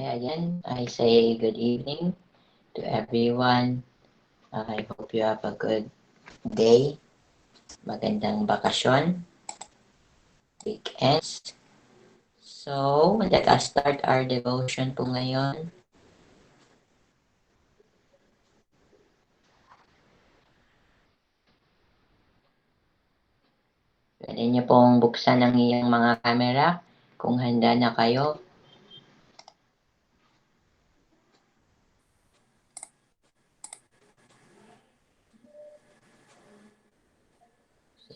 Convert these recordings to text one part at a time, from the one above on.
Again, I say good evening to everyone. I hope you have a good day, magandang bakasyon, weekends. So, let us start our devotion po ngayon. Pwede niyo pong buksan ang iyong mga camera kung handa na kayo.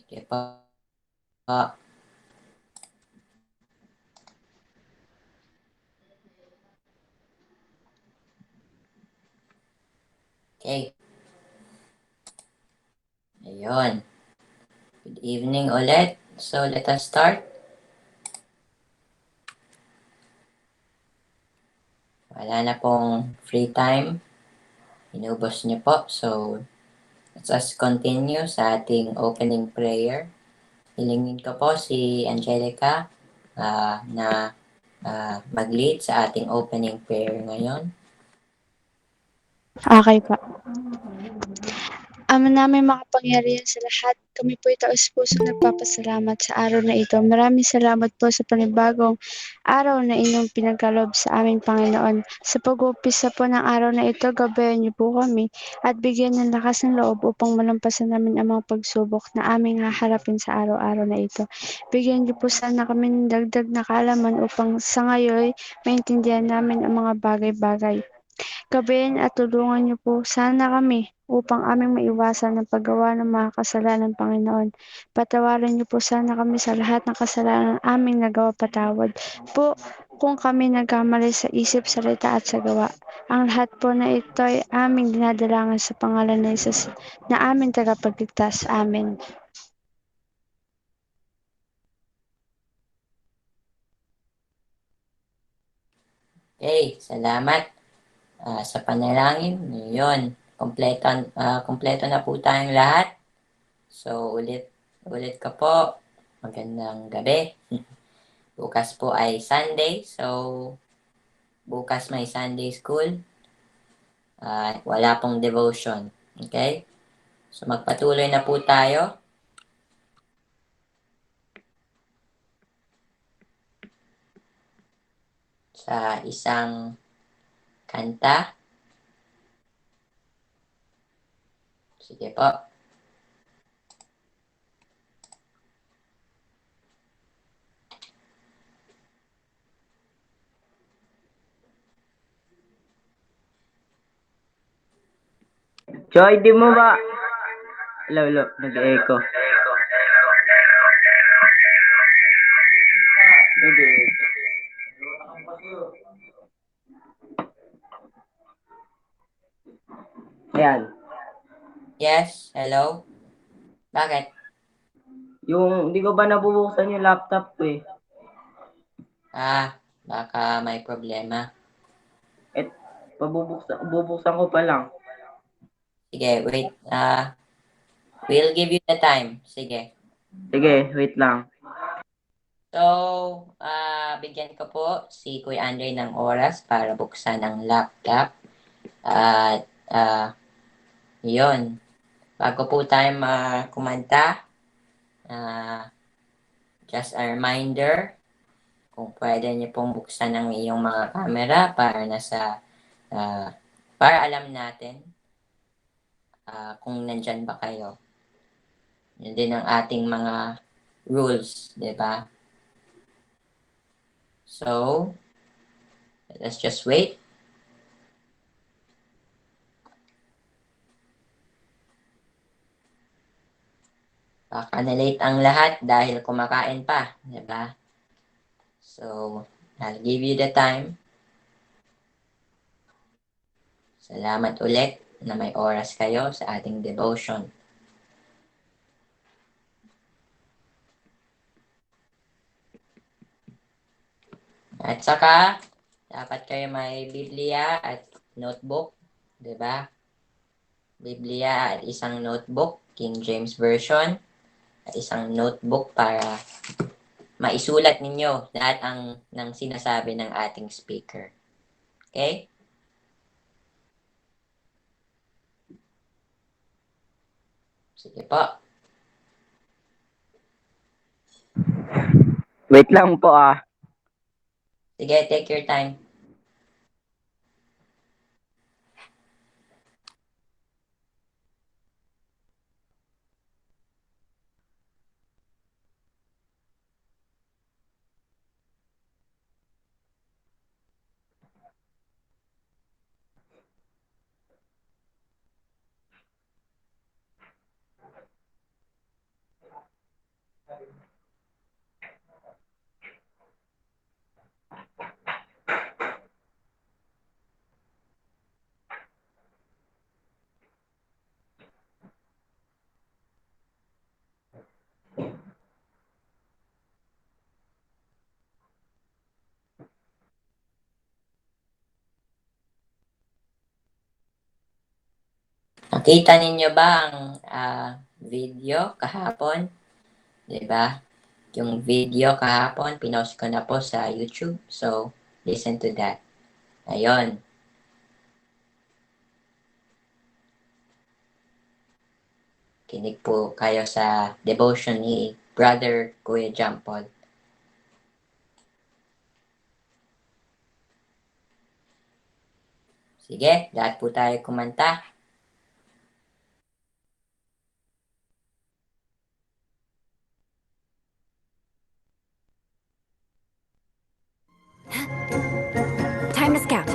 Sige po. Okay. Ayun. Good evening ulit. So, let us start. Wala na pong free time. Inubos niyo po. So, let us continue sa ating opening prayer. Hilingin ko po si Angelica na mag-lead sa ating opening prayer ngayon. Okay pa. Ama namin makapangyarihan sa lahat, kami po'y taos-puso nagpapasalamat sa araw na ito. Maraming salamat po sa panibagong araw na inyong pinagkaloob sa aming Panginoon. Sa pag-uumpisa po ng araw na ito, gabayan niyo po kami at bigyan ng lakas ng loob upang malampasan namin ang mga pagsubok na aming haharapin sa araw-araw na ito. Bigyan niyo po sana kami ng dagdag na kaalaman upang sa ngayon maintindihan namin ang mga bagay-bagay. Gabayan at tulungan niyo po sana kami upang aming maiwasan ang paggawa ng mga kasalanan, Panginoon. Patawarin niyo po sana kami sa lahat ng kasalanan aming nagawa. Patawad po kung kami nagkamali sa isip, salita at sa gawa. Ang lahat po na ito ay aming dinadalangan sa pangalan ni Jesus na aming tagapagligtas. Amen. Okay, salamat sa panalangin. Yun, kompleto na po tayong lahat. So, ulit ka po. Magandang gabi. Bukas po ay Sunday. So, bukas may Sunday school. Wala pong devotion. Okay? So, magpatuloy na po tayo. Sa isang kanta. Sige po. Joy, di mo ba? Lolo, nag-echo. Ayan. Yes, hello? Bakit? Yung, hindi ko ba nabubuksan yung laptop ko eh. Baka may problema. Bubuksan ko pa lang. Sige, wait. We'll give you the time. Sige. Sige, wait lang. So, bigyan ko po si Kuya Andre ng oras para buksan ang laptop. At, yun. Bago po tayo kumanta, just a reminder, kung pwede niyo pong buksan ang iyong mga camera para alam natin kung nandyan ba kayo. Yun din ang ating mga rules, di ba? So, let's just wait. Baka na-late ang lahat dahil kumakain pa, di ba? So, I'll give you the time. Salamat ulit na may oras kayo sa ating devotion. At saka, dapat kayo may Biblia at notebook, di ba? Biblia at isang notebook, King James Version, at isang notebook para maisulat ninyo lahat ng sinasabi ng ating speaker. Okay? Sige po. Wait lang po ah. Sige, take your time. Nakita ninyo ba ang video kahapon? 'Di ba? Yung video kahapon, pinost ko na po sa YouTube. So, listen to that. Ayun. Kinig po kayo sa devotion ni Brother Kuya Jampol. Sige, lahat po tayo kumanta. Time to scout.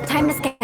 Time to scout.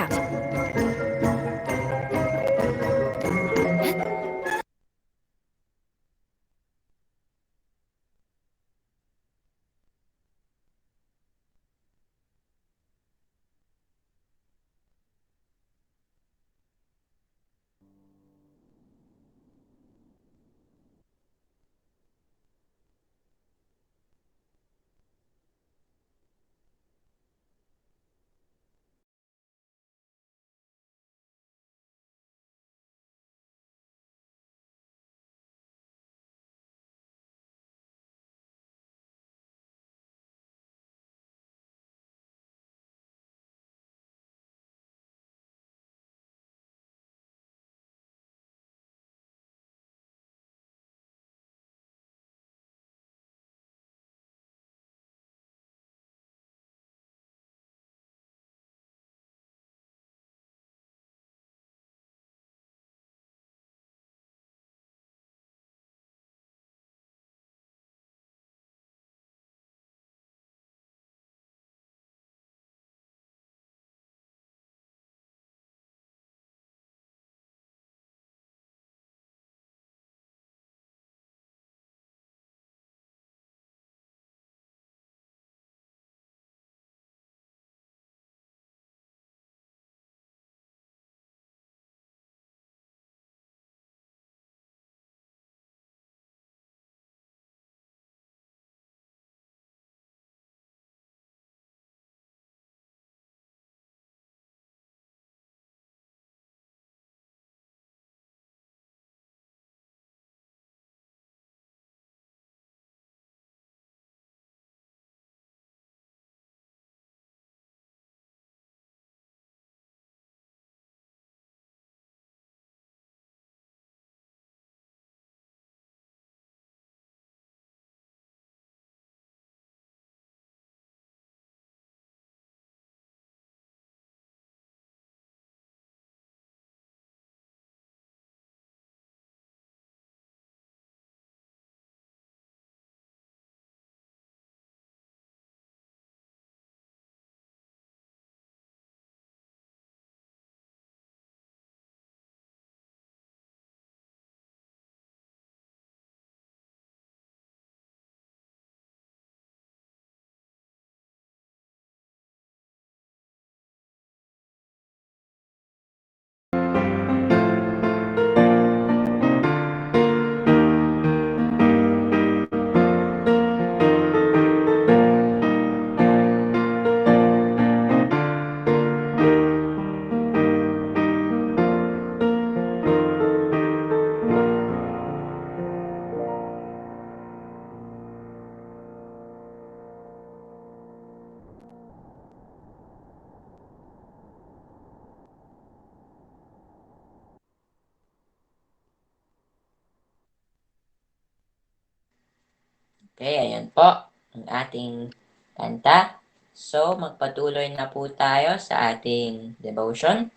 Okay, ayan po ang ating kanta. So, magpatuloy na po tayo sa ating devotion.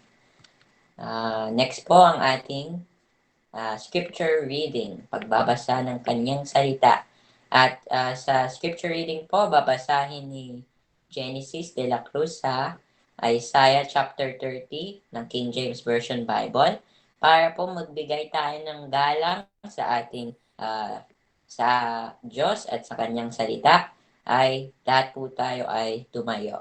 Next po ang ating scripture reading, pagbabasa ng kanyang salita. At sa scripture reading po, babasahin ni Genesis de la Cruz sa Isaiah chapter 30 ng King James Version Bible para po magbigay tayo ng galang sa ating sa Diyos at sa kanyang salita ay lahat po tayo ay tumayo.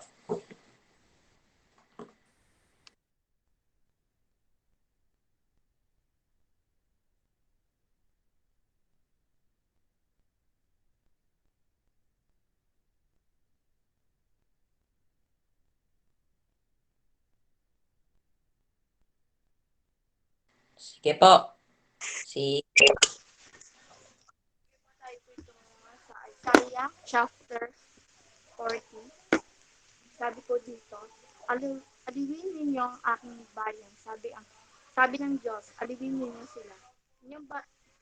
Sige po. Si Tayo po ito sa Isaiah chapter 40. Sabi ko dito, aliwin ninyo ang aking bayan. Sabi ng Diyos, aliwin ninyo sila. Inyong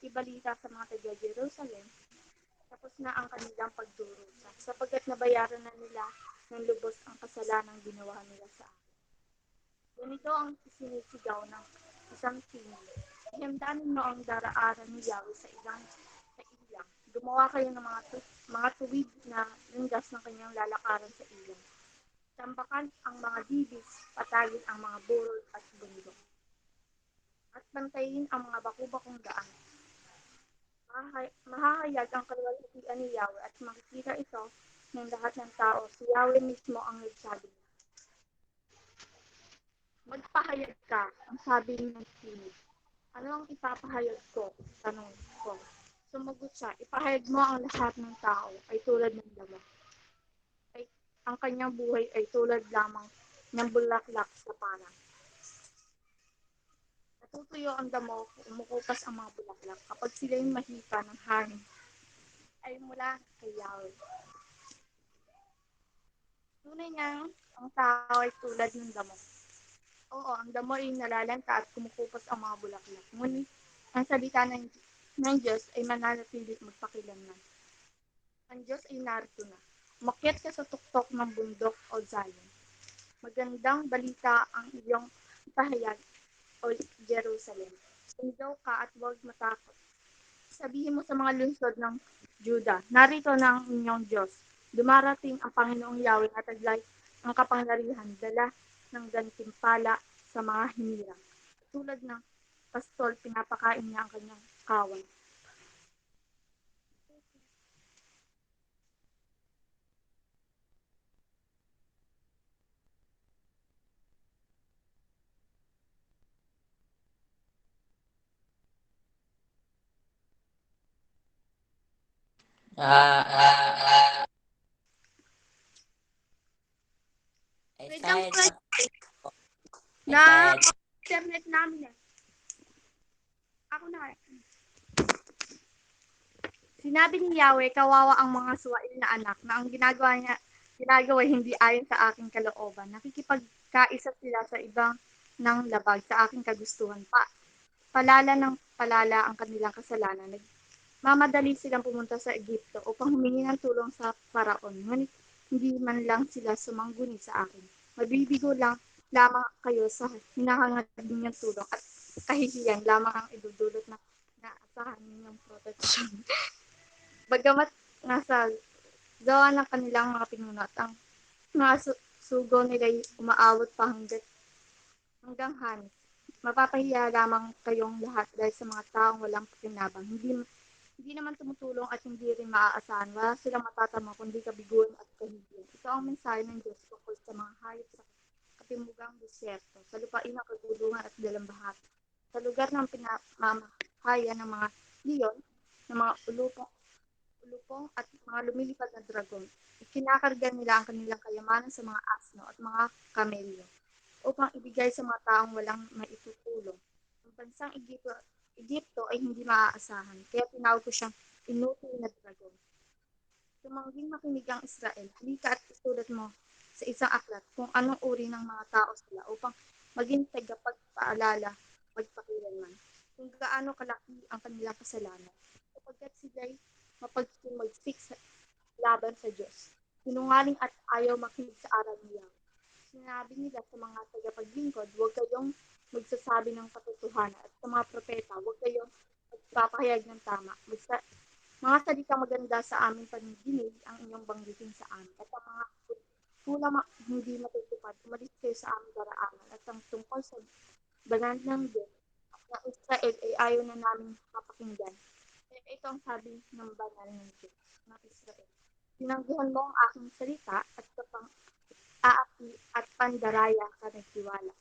ibalita sa mga taga Jerusalem, tapos na ang kanilang pagdurusa, sapagkat nabayaran na nila ng lubos ang kasalanang ginawa nila sa akin. Ganito ang isinisigaw ng isang tingin. Ihanda ninyo ang daraaran ni Yahweh sa ilang. Gumawa kayo ng mga tuwid na ringgas ng kanyang lalakaran sa ilang. Tambakan ang mga dibis, patayin ang mga burol at bundok. At bantayin ang mga baku-bakong daan. Mahahayag ang kalwalhatian ni Yahweh at makikita ito ng lahat ng tao. Si Yahweh mismo ang nagsabi. Magpahayag ka, ang sabi ng tinig. Ano ang ipapahayag ko? Tanong ko. Sumagot siya, ipahayag mo ang lahat ng tao ay tulad ng damo. Ang kanyang buhay ay tulad lamang ng bulaklak sa parang. Natutuyo ang damo, umukupas ang mga bulaklak kapag sila'y mahika ng hangin ay mula kay Yahweh. Tunay nga ang tao ay tulad ng damo. Oo, ang damo ay nalalanta at kumukupas ang mga bulaklak. Ngunit ang salita ng Diyos ay mananatilit magpakilanman. Ang Diyos ay narito na. Umakyat ka sa tuktok ng bundok o Zion. Magandang balita ang iyong pahayag o Jerusalem. Sundaw ka at huwag matakot. Sabihin mo sa mga lungsod ng Juda, narito na ang inyong Diyos. Dumarating ang Panginoong Yahweh at taglay ang kapangyarihan, dala ng gantimpala sa mga hinirang. Tulad ng pastol, pinapakain niya ang kanyang kawan. Wait lang Isaiah, po. Na Isaiah, internet namin eh. Ako na eh. Sinabi ni Yahweh, kawawa ang mga suwail na anak na ang ginagawa hindi ayon sa aking kalooban. Nakikipagkaisa sila sa ibang ng labag sa aking kagustuhan pa. Palala ng palala ang kanilang kasalanan. Mamadali silang pumunta sa Egipto upang humingi ng tulong sa Paraon. Ngunit hindi man lang sila sumangguni sa akin. Mabibigo lamang kayo sa hinahangad ninyong tulong at kahihiyan lamang ang idudulot na naasahan ninyong proteksyon. Bagamat nasa gawa ng kanilang mga pinuno at ang mga sugo nila'y umaawot pa hanggang Hanes. Mapapahiya lamang kayong lahat dahil sa mga taong walang pakinabang. Hindi naman tumutulong at hindi rin maaasahan. Wala silang matatama kundi kabiguan at kahihiyan. Ito ang mensahe ng Diyos tungkol sa mga hayop sa katimugang disyerto, sa lupain ng kagulungan at dalambahati, sa lugar ng pinamamahayan ng mga leon, ng mga ulupong at mga lumilipad na dragon. Ikinakarga nila ang kanilang kayamanan sa mga asno at mga kamelyo upang ibigay sa mga taong walang maitutulong. Ang bansang Egypto ay hindi maaasahan, kaya tinawag ko siyang inutil na dragon. Tumangging makinig ang Israel, halika at isulat mo sa isang aklat kung anong uri ng mga tao sila upang maging tagapagpaalala magpakilanman kung gaano kalaki ang kanilang kasalanan. Sapagkat sila'y mapagsimagsik sa laban sa Diyos. Sinungaling at ayaw makinig sa aral niya. Sinabi nila sa mga tagapaglingkod, huwag kayong magsasabi ng katotohanan at sa mga propeta, huwag kayong magpapahayag ng tama. Mga salita maganda sa aming panidinig ang inyong banggitin sa amin. At ang mga hindi matutupad, umalis kayo sa aming daraanan. At ang tungkol sa banal ng Diyos na Israel ay ayaw na namin mapakinggan. Kaya ito ang sabi ng banal ng Diyos na Israel. Tinanggihan mo ang aking salita at kapang aapi at pandaraya ka nagtiwala.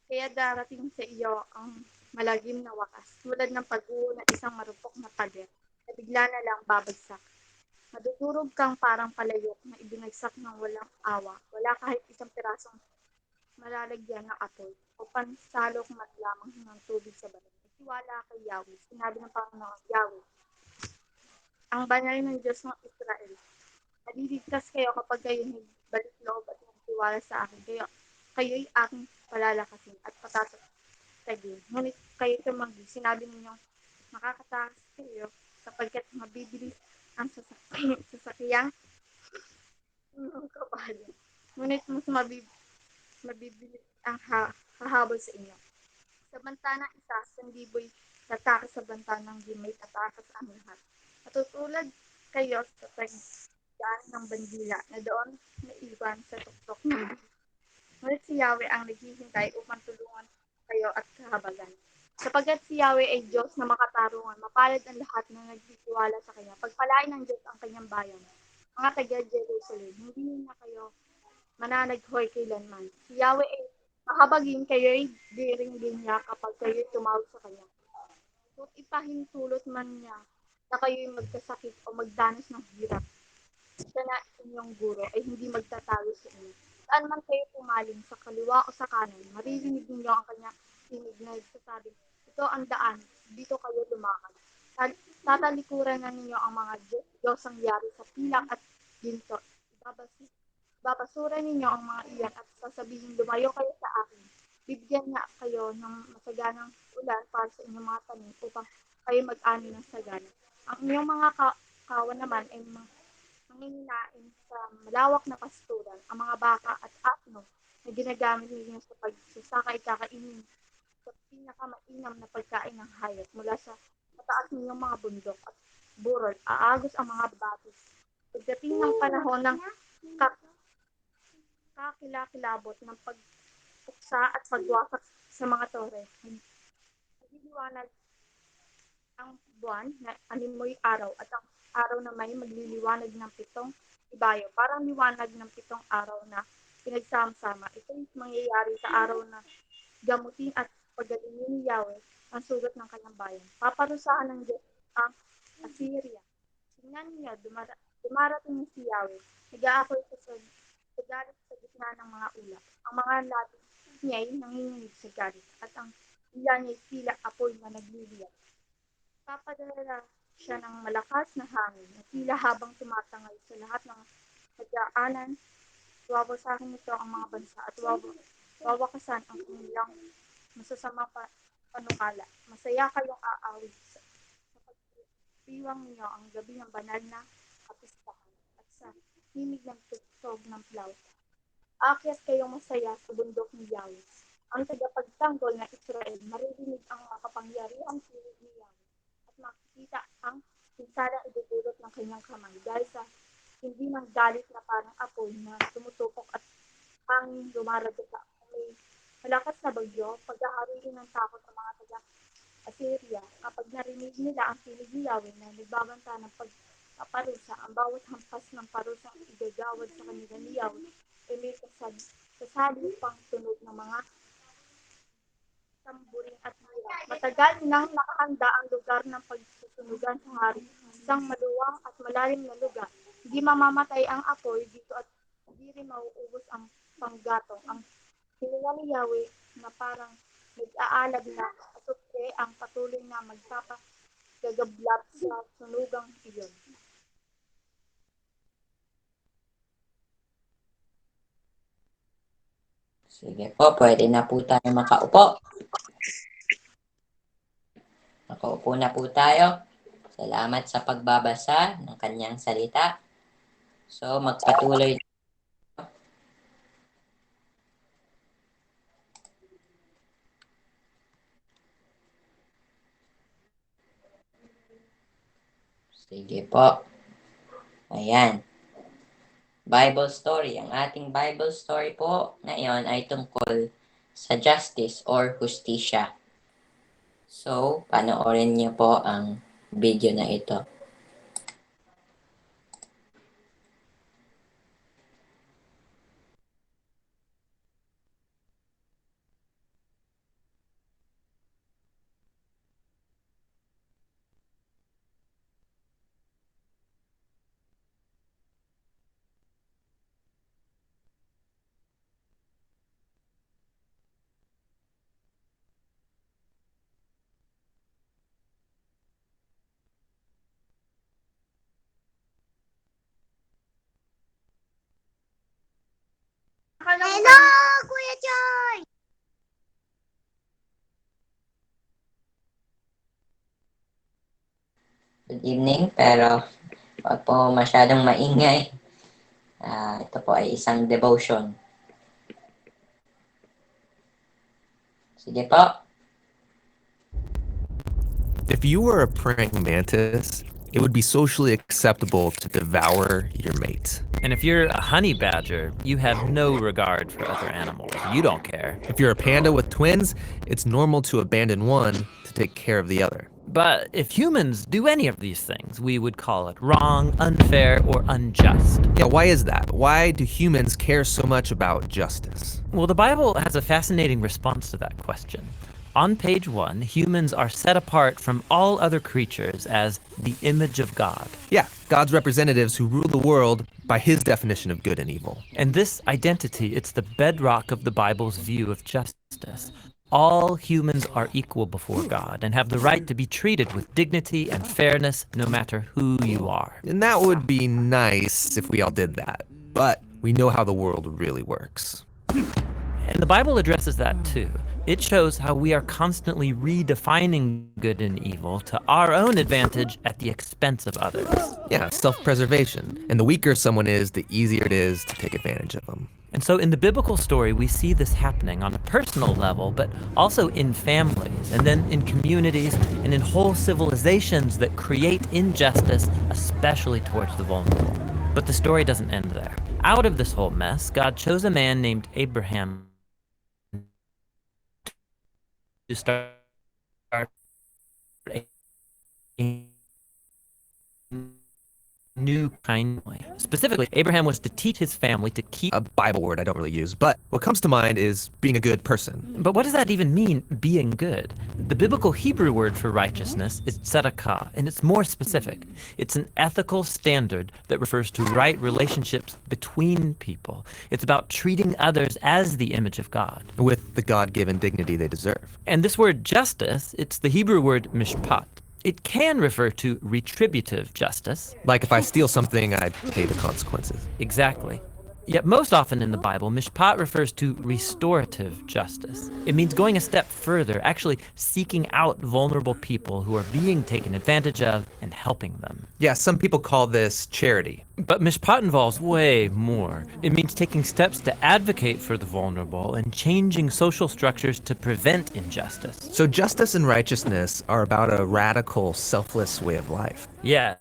Kaya darating sa iyo ang malagim na wakas, tulad ng pag-uho ng isang marupok na pader na bigla na lang babagsak. Madudurog kang parang palayok na ibinagsak ng walang awa, wala kahit isang pirasong malalagyan ng apoy o pansalok man lamang ng tubig sa balat. Tiwala kay Yahweh, sinabi ng Panginoon Yahweh, ang banal ng Diyos ng Israel. Naliligtas kayo kapag kayo balik loob at magtiwala sa akin. Kayo'y aking palalakasin at patatagin. Ngunit kayo tumanggi, sinabi ninyong makakatakas kayo sapagkat mabibilis ang sasakyang ng kabayo. Ngunit mas mabibilis ang hahabol sa inyo. Sa banta ng isa, 1,000'y tatake sa banta ng 5 tatake sa aming lahat. Matutulad kayo sa tagdaan ng bandila na doon naiwan sa tuktok ng buhay. Ngunit si Yahweh ang naghihintay upang tulungan kayo at kahabagan. Sapagkat si Yahweh ay Diyos na makatarungan, mapalad ang lahat na nagtitiwala sa Kanya. Pagpalain ng Diyos ang Kanyang bayan. Mga taga-Jerusalem, hindi na kayo mananaghoy kailanman. Si Yahweh ay mahabagin kayo'y diringgin niya kapag kayo'y tumawag sa Kanya. Kung ipahintulot man niya na kayo'y magkasakit o magdanas ng hirap, siya na inyong guro ay hindi magtatago sa inyo. Saan man kayo pumaling, sa kaliwa o sa kanan, maririnig ninyo ang kanyang tinig na nagsasabi, ito ang daan, dito kayo lumakad. Tatalikuran na ninyo ang mga Diyosang yari sa pilak at ginto. Babasura ninyo ang mga iyan at sasabihin, lumayo kayo sa akin. Bibigyan niya kayo ng masaganang ulan para sa inyong mga tanim upang kayo mag-ani ng sagana. Ang inyong mga kawan naman ay manginginain sa malawak na pasturan. Ang mga baka at asno na ginagamit ninyo sa pagsasaka ay kakainin sa pinakamainam na pagkain ng hayop mula sa mataas ninyong mga bundok at burol. Aagos ang mga batis. Pagdating ng panahon ng kakilakilabot ng pagpuksa at pagwasak sa mga tore, magliliwanag ang buwan na animoy araw at ang araw na may magliliwanag ng 7 ibayo, parang liwanag ng 7 araw na pinagsama-sama. Ito'y mangyayari sa araw na gamutin at pagalingin ni Yahweh ang sugat ng kanyang bayan. Paparusahan ng Diyos ang Assyria. Tingnan niyo, dumarating si Yahweh. Nag-aapoy sa galit sa gitna ng mga ulap. Ang mga labi niya'y nanginginig sa galit at ang ilan niya'y tila apoy na nagliliyab. Papadala siya ng malakas na hangin na tila habang tumatangay sa lahat ng pagdaanan. Wawasakin nito ang mga bansa at wawakasan ang kanilang masasamang panukala. Masaya kayong aawit sa pagdiwang niyo ang gabi ng banal na kapistahan at sa himig ng tugtog ng flauta. Aakyat kayong masaya sa bundok ni Yahweh. Ang tagapagtanggol na Israel, maririnig ang makapangyarihang tinig ni Yahweh at makikita ang pinsalang idudulot ng kanyang kamay dahil sa hindi ng galit na parang apoy na tumutupok at hangin lumaragata. May malakas na bagyo, paghahariin ng takot ang mga taga-Assyria kapag narinig nila ang tinig ni Yahweh na nagbabanta ng pagpaparusa. Ang bawat hampas ng parusang igagawad sa kanila ni Yahweh ay may kasali pang tunog ng mga tamburing at lira. Matagal nang nakahanda ang lugar ng pagsusunugan sa hari. Isang maluwang at malalim na lugar. Hindi mamamatay ang apoy dito at hindi rin mauubos ang panggatong. Ang hininga ni Yahweh na parang nag-aalab na asupre ang patuloy na magpapagagablab sa sunugang iyon. Sige po, pwede na po tayo makaupo. Nakaupo na po tayo. Salamat sa pagbabasa ng kanyang salita. So, magpatuloy. Sige po. Ayan. Bible story. Ang ating Bible story po ngayon ay tungkol sa justice or hustisya. So, panoorin niyo po ang video na ito. Hello, Kuya Joy! Good evening, pero wag po masyadong maingay. Ito po ay isang devotion. Sige po. If you were a praying mantis, it would be socially acceptable to devour your mate. And if you're a honey badger, you have no regard for other animals. You don't care. If you're a panda with twins, it's normal to abandon one to take care of the other. But if humans do any of these things, we would call it wrong, unfair, or unjust. Yeah, why is that? Why do humans care so much about justice? Well, the Bible has a fascinating response to that question. On page 1, humans are set apart from all other creatures as the image of God. Yeah, God's representatives who rule the world by his definition of good and evil. And this identity, it's the bedrock of the Bible's view of justice. All humans are equal before God and have the right to be treated with dignity and fairness no matter who you are. And that would be nice if we all did that. But we know how the world really works. And the Bible addresses that too. It shows how we are constantly redefining good and evil to our own advantage at the expense of others. Yeah, self-preservation. And the weaker someone is, the easier it is to take advantage of them. And so in the biblical story, we see this happening on a personal level, but also in families, and then in communities, and in whole civilizations that create injustice, especially towards the vulnerable. But the story doesn't end there. Out of this whole mess, God chose a man named Abraham to start a new kind of way. Specifically, Abraham was to teach his family to keep. A Bible word I don't really use, but what comes to mind is being a good person. But what does that even mean, being good? The biblical Hebrew word for righteousness is tzedakah, and it's more specific. It's an ethical standard that refers to right relationships between people. It's about treating others as the image of God. With the God-given dignity they deserve. And this word justice, it's the Hebrew word mishpat. It can refer to retributive justice. Like if I steal something, I pay the consequences. Exactly. Yet most often in the Bible, mishpat refers to restorative justice. It means going a step further, actually seeking out vulnerable people who are being taken advantage of and helping them. Yeah, some people call this charity. But mishpat involves way more. It means taking steps to advocate for the vulnerable and changing social structures to prevent injustice. So justice and righteousness are about a radical, selfless way of life. Yeah,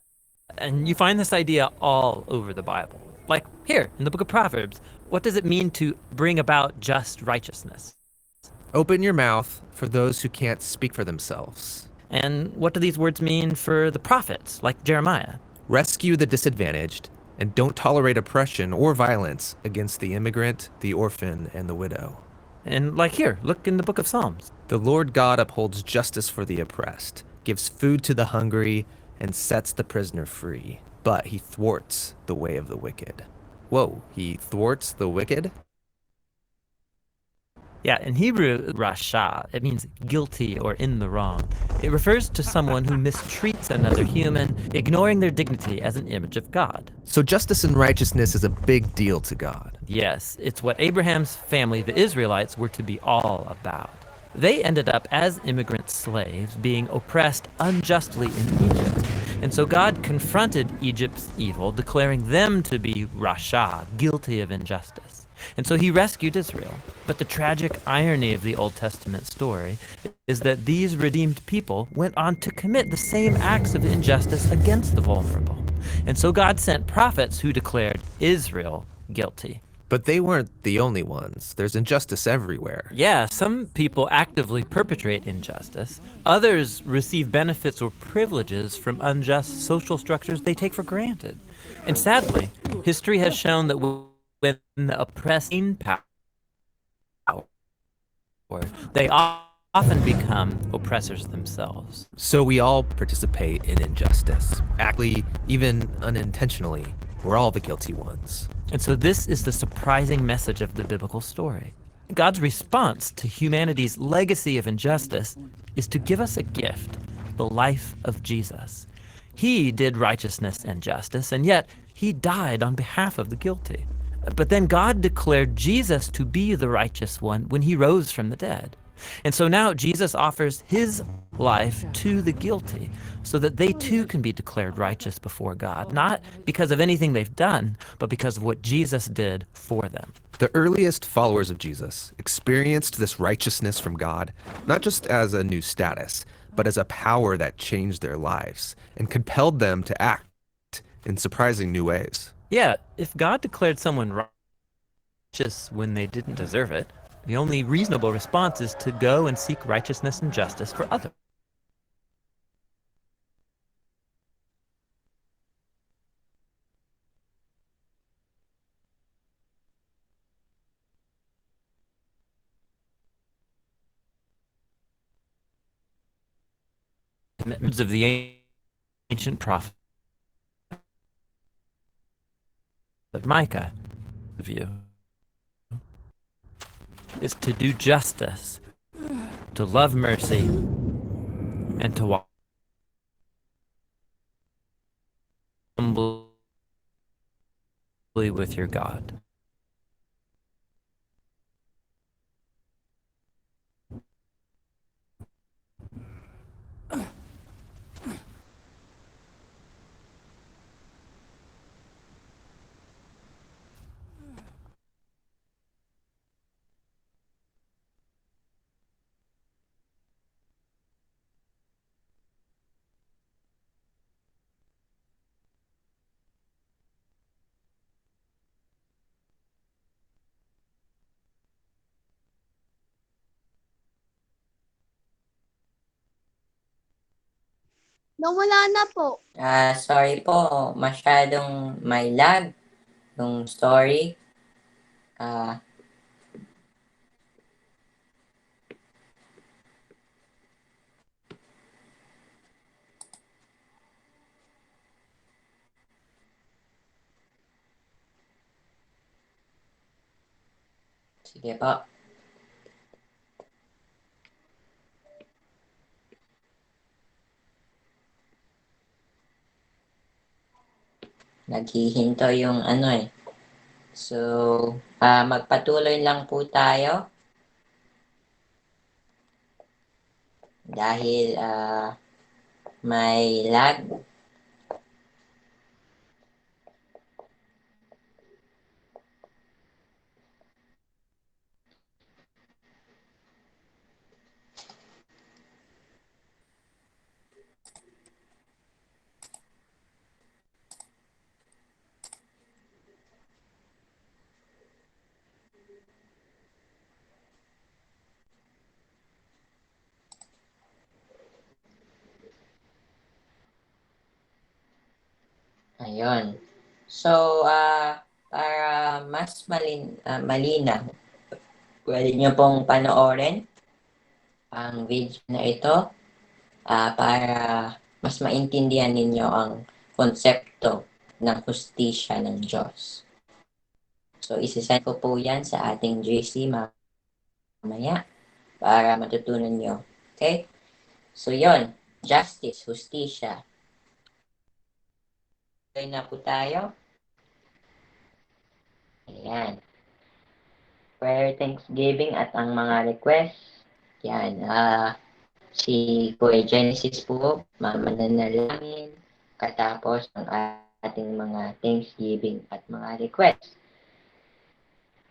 and you find this idea all over the Bible. Like here, in the book of Proverbs, what does it mean to bring about just righteousness? Open your mouth for those who can't speak for themselves. And what do these words mean for the prophets, like Jeremiah? Rescue the disadvantaged, and don't tolerate oppression or violence against the immigrant, the orphan, and the widow. And like here, look in the book of Psalms. The Lord God upholds justice for the oppressed, gives food to the hungry, and sets the prisoner free. But he thwarts the way of the wicked. Whoa, he thwarts the wicked? Yeah, in Hebrew, rasha, it means guilty or in the wrong. It refers to someone who mistreats another human, ignoring their dignity as an image of God. So justice and righteousness is a big deal to God. Yes, it's what Abraham's family, the Israelites, were to be all about. They ended up as immigrant slaves being oppressed unjustly in Egypt. And so God confronted Egypt's evil, declaring them to be Rasha, guilty of injustice. And so he rescued Israel. But the tragic irony of the Old Testament story is that these redeemed people went on to commit the same acts of injustice against the vulnerable. And so God sent prophets who declared Israel guilty. But they weren't the only ones. There's injustice everywhere. Yeah, some people actively perpetrate injustice. Others receive benefits or privileges from unjust social structures they take for granted. And sadly, history has shown that when the oppressed gain power, they often become oppressors themselves. So we all participate in injustice. Actually, even unintentionally, we're all the guilty ones. And so this is the surprising message of the biblical story. God's response to humanity's legacy of injustice is to give us a gift, the life of Jesus. He did righteousness and justice, and yet he died on behalf of the guilty. But then God declared Jesus to be the righteous one when he rose from the dead. And so now Jesus offers his life to the guilty so that they too can be declared righteous before God, not because of anything they've done, but because of what Jesus did for them. The earliest followers of Jesus experienced this righteousness from God, not just as a new status, but as a power that changed their lives and compelled them to act in surprising new ways. Yeah, if God declared someone righteous when they didn't deserve it, the only reasonable response is to go and seek righteousness and justice for others. Commitments of the ancient prophet of Micah view is to do justice, to love mercy, and to walk humbly with your God. Nawala na po. Sorry po, masyadong may lag yung story. Sige po. Naghihinto yung ano eh. So, magpatuloy lang po tayo. Dahil may lag. Ayun. So, para mas malinaw, pwede nyo pong panoorin ang video na ito para mas maintindihan ninyo ang konsepto ng hustisya ng Diyos. So, isisend ko po yan sa ating GC mamaya para matutunan nyo. Okay? So, yon, justice, hustisya. Okay na po tayo. Ayan. Prayer, Thanksgiving at ang mga requests. Yan. Si Kuya Genesis po, mananalangin. pagkatapos ng ating mga Thanksgiving at mga requests.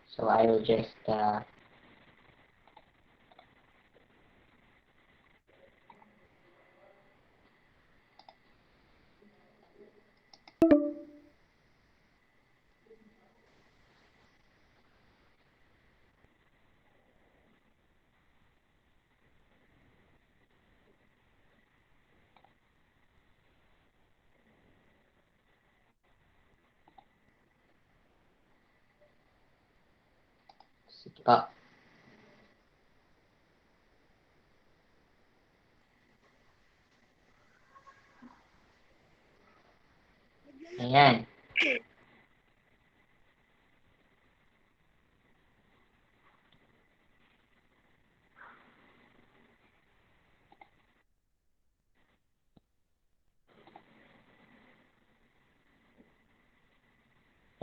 So I will just sige po. Ayan.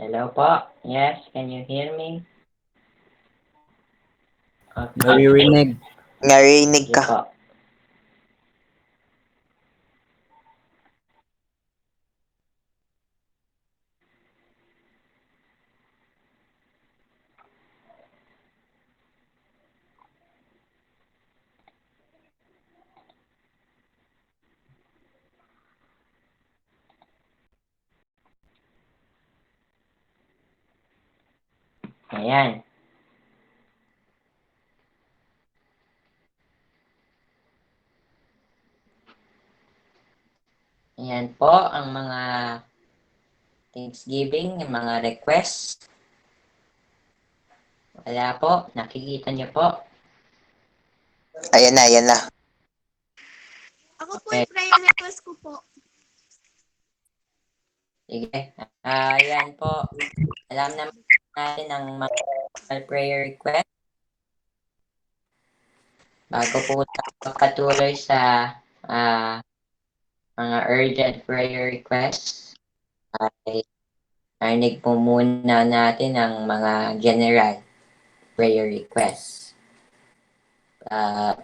Hello po. Yes, can you hear me? Okay. Naririnig. Narinig Sige ka. po. Ayan. Ayan po ang mga Thanksgiving, yung mga requests. Wala po. Nakikita niyo po. Ayan na, ayan na. Ako po Okay. yung prayer request ko po. Sige. Ayan po. Alam naman natin ang mga prayer request. Bago po tayo patuloy sa mga urgent prayer requests, ay narinig po muna natin ang mga general prayer requests.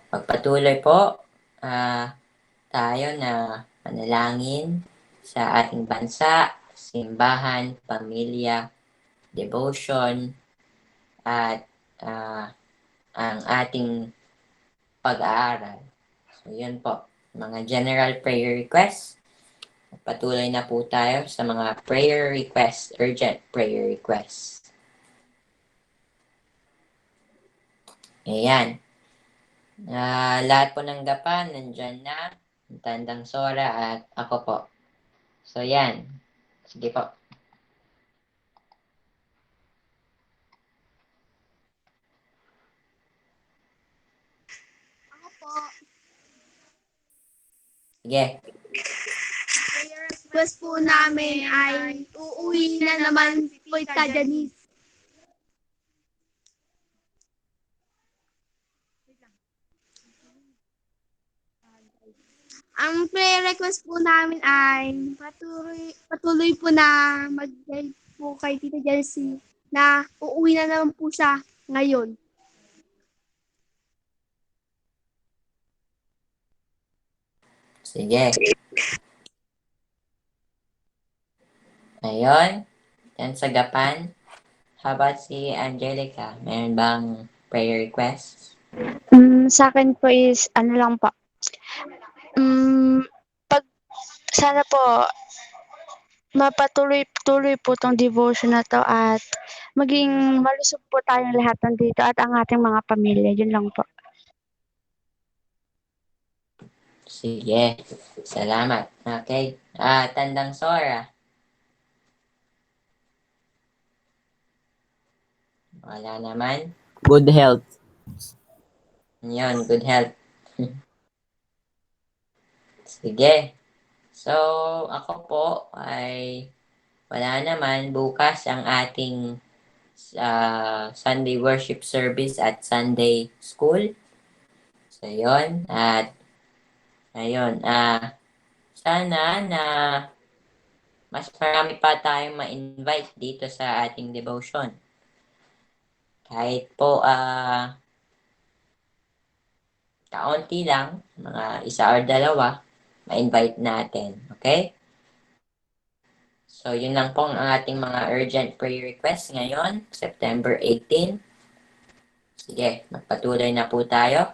Pagpatuloy po tayo na manalangin sa ating bansa, simbahan, pamilya, devotion, at ang ating pag-aaral. So, yun po. Mga general prayer requests. Patuloy na po tayo sa mga prayer requests, urgent prayer requests. Ayan. Lahat po ng gapan, nandyan na. Tandang Sora at ako po. So, yan. Sige po. Ako po, Sige. prayer request po namin ay uuwi na naman po Tita Janice. Ang prayer request po namin ay patuloy po na mag-guide po kay Tita Jessie na uuwi na naman po siya ngayon. Sige. Ayun. Yan sa gapan. How about si Angelica? Meron bang prayer requests? Sa akin po is, ano lang po, pag, sana po, mapatuloy-tuloy po tong devotion na to at maging malusog po tayong lahat nandito at ang ating mga pamilya. Yun lang po. Sige. Salamat. Okay. Tandang Sora. Wala naman. Good health. Yun, good health. Sige. So, ako po ay wala naman. Bukas ang ating Sunday worship service at Sunday school. So, yun. At, ayun. Sana na mas marami pa tayong ma-invite dito sa ating devotion. Kahit po, kaunti lang, mga isa or dalawa, ma-invite natin. Okay? So, yun lang po ang ating mga urgent prayer requests ngayon, September 18. Sige, magpatuloy na po tayo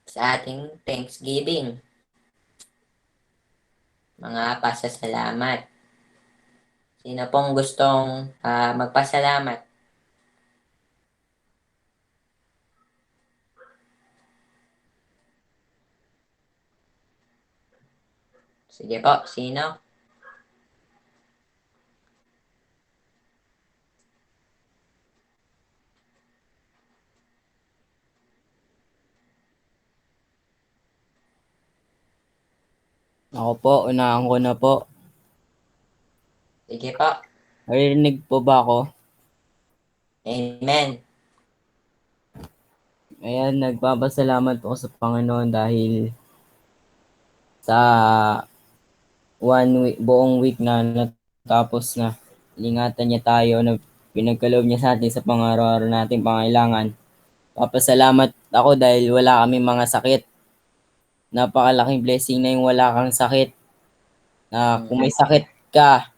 sa ating Thanksgiving. Mga pasasalamat. Sino pong gustong magpasalamat? Sige po, sino? Ako po, unahan ko na po. Sige po. Narinig po ba ako? Amen. Ayan, nagpapasalamat po sa Panginoon dahil sa buong week na natapos na. Ingatan niya tayo na pinagkaloob niya sa atin sa pang-araw-araw nating pangailangan. Papasalamat ako dahil wala kaming mga sakit. Napakalaking blessing na yung wala kang sakit. Na kung may sakit ka,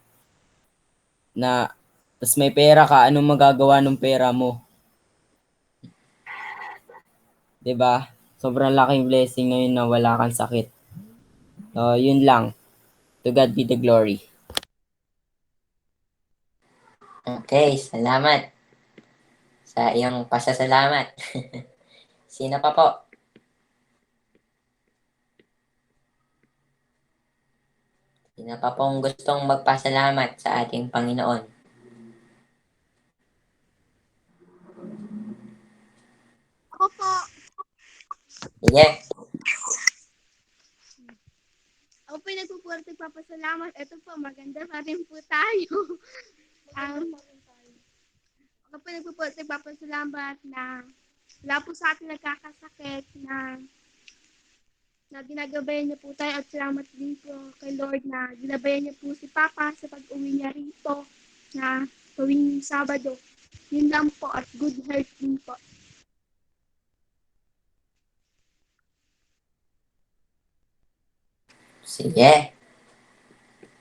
na tas may pera ka, anong magagawa ng pera mo? 'Di ba? Sobrang laking blessing ngayon na wala kang sakit. Yun lang. To God be the glory. Okay, salamat sa iyong pasasalamat. Sino pa po? Sino pa pong gustong magpasalamat sa ating Panginoon? Ako po, Sige. ako po yung nagpupuwerte papasalamat. Ito po, maganda pa rin po tayo. Ako po yung nagpupuwerte papasalamat na wala po sa atin nagkakasakit na ginagabayan niyo po tayo at salamat din po kay Lord na ginabayan niyo po si Papa sa pag-uwi niya rito na tuwing Sabado. Yun lang po at good health din po. Sige.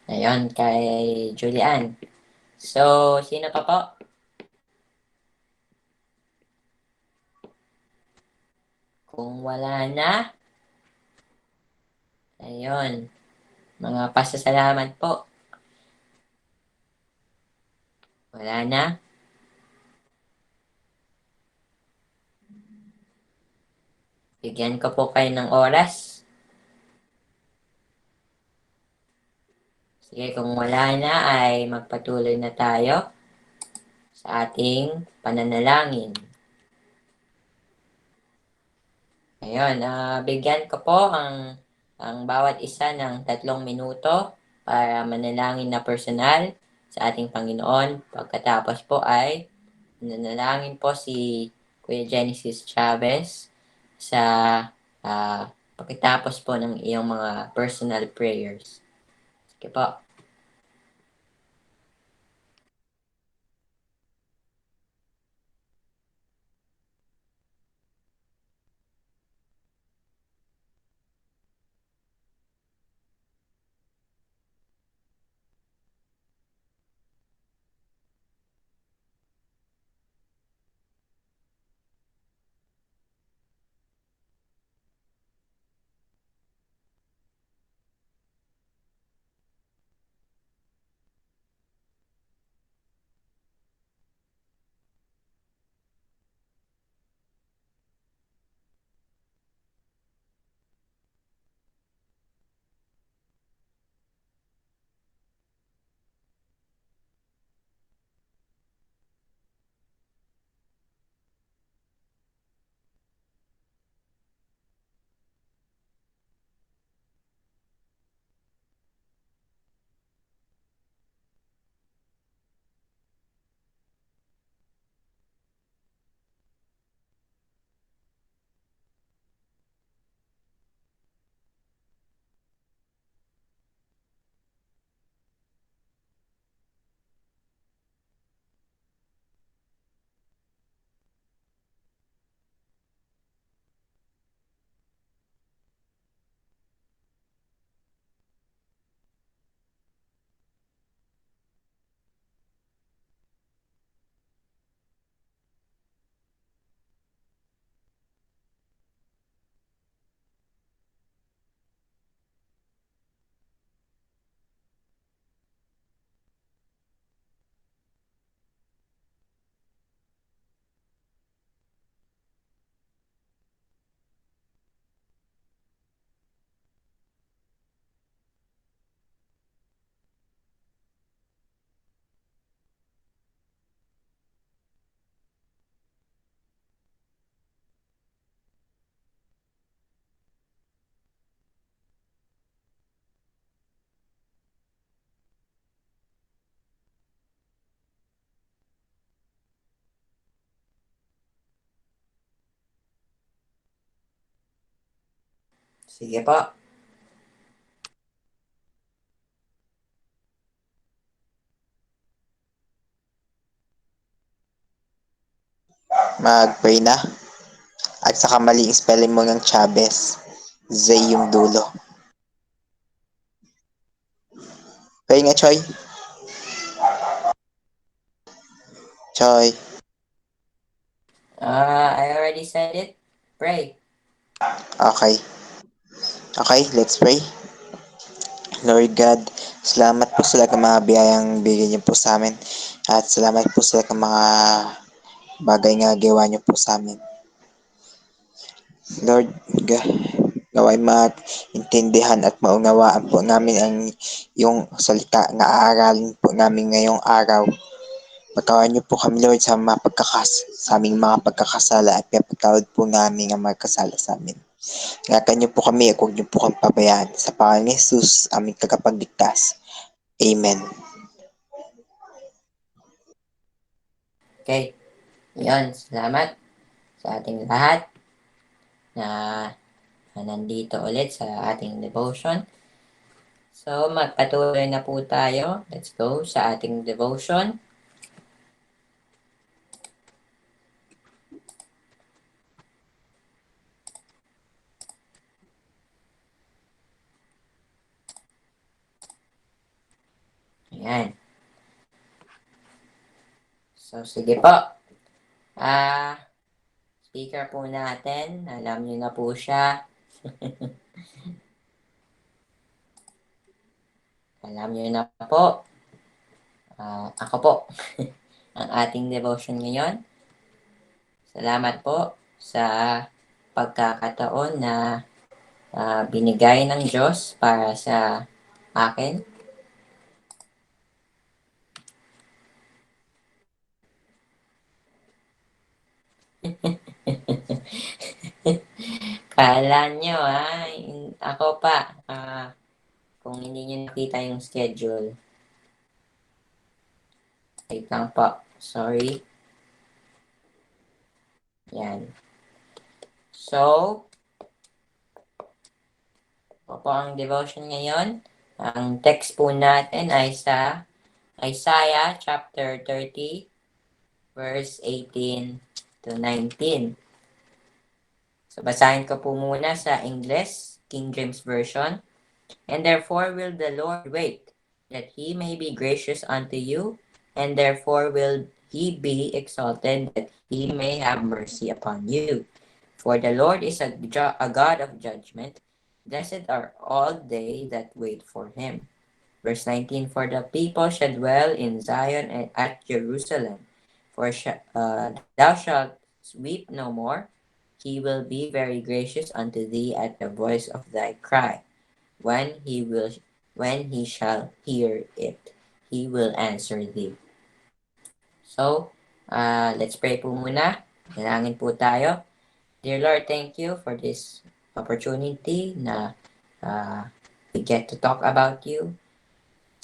Ngayon kay Julian. So, sino pa po? Kung wala na, ayun. Mga pasasalamat po. Wala na. Bigyan ko po kayo ng oras. Sige, kung wala na ay magpatuloy na tayo sa ating pananalangin. Ayun, bigyan ko po ang bawat isa ng 3 minuto para manalangin na personal sa ating Panginoon. Pagkatapos po ay nanalangin po si Kuya Genesis Chavez sa pagkatapos po ng iyong mga personal prayers. Sige po. Sige po. Mag-pray na. At saka mali yung spelling mo ng Chavez. Zay yung dulo. Pray nga, Choy. Choy. I already said it. Pray. Okay. Okay, let's pray. Lord God, salamat po sa lahat ng mga biyayang bigay niyo po sa amin. At salamat po sa lahat ng mga bagay nga gawa niyo po sa amin. Lord, gaway maintindihan at maunawaan po namin ang yung salita na aaralin po namin ngayong araw. Patawarin niyo po kami, Lord, sa aming mga pagkakasala at pinapatawad po namin ang mga kasala sa amin. Ingatan niyo po kami at huwag niyo po kami pabayaan. Sa pangalan ni Jesus, aming tagapagligtas. Amen. Okay. Yun, salamat sa ating lahat na nandito ulit sa ating devotion. So, magpatuloy na po tayo. Let's go sa ating devotion. Ayan. So, sige po. Speaker po natin. Alam niyo na po siya. Alam niyo na po. Ako po. Ang ating devotion ngayon. Salamat po sa pagkakataon na binigay ng Diyos para sa akin. Kala nyo ako pa, kung hindi nyo nakita yung schedule. Wait lang po, sorry. Yan. So, ito po ang devotion ngayon. Ang text po natin ay sa Isaiah chapter 30, verse 18 to 19. So, basahin ko po muna sa English, King James Version. And therefore will the Lord wait, that he may be gracious unto you, and therefore will he be exalted, that he may have mercy upon you. For the Lord is a God of judgment. Blessed are all they that wait for him. Verse 19, for the people shall dwell in Zion and at Jerusalem. For thou shalt weep no more. He will be very gracious unto thee at the voice of thy cry. When he shall hear it, he will answer thee. So, let's pray po muna. Dalangin po tayo. Dear Lord, thank you for this opportunity na we get to talk about you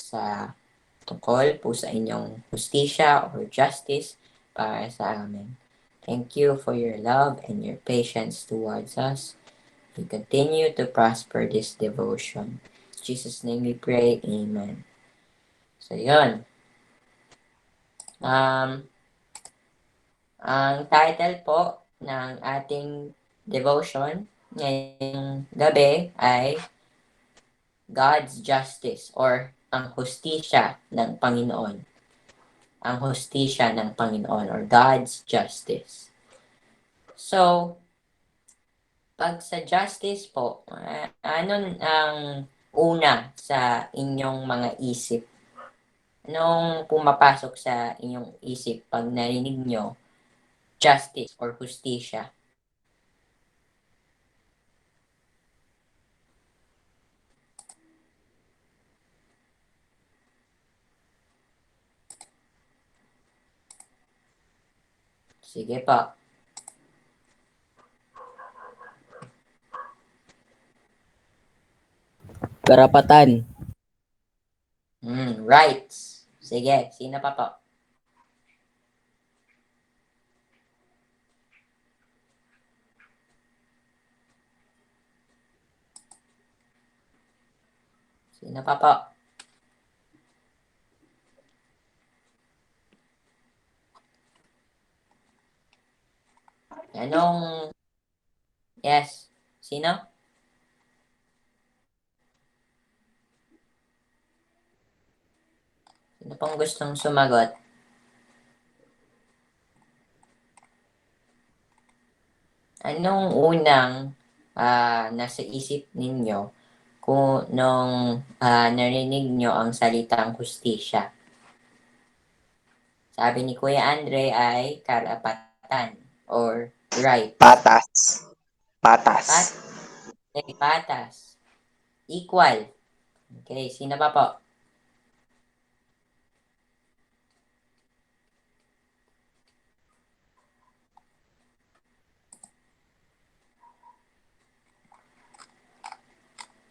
sa tungkol po sa inyong justisya or justice para sa amin. Thank you for your love and your patience towards us. We continue to prosper this devotion. In Jesus' name we pray. Amen. So, yun. Ang title po ng ating devotion ngayong gabi ay God's Justice or ang hustisya ng Panginoon. Ang hustisya ng Panginoon or God's Justice. So, pag sa justice po, ano ang una sa inyong mga isip? Anong pumapasok sa inyong isip pag narinig nyo justice or hustisya? Sige pa. Karapatan. Rights. Sige, sino pa po? Sino pa po? Anong... Yes. Sino? Sino pong gustong sumagot? Anong unang nasa isip ninyo kung nung narinig nyo ang salitang hustisya? Sabi ni Kuya Andre ay karapatan or right. Patas. Patas. Okay, patas. Equal. Okay, sino pa po?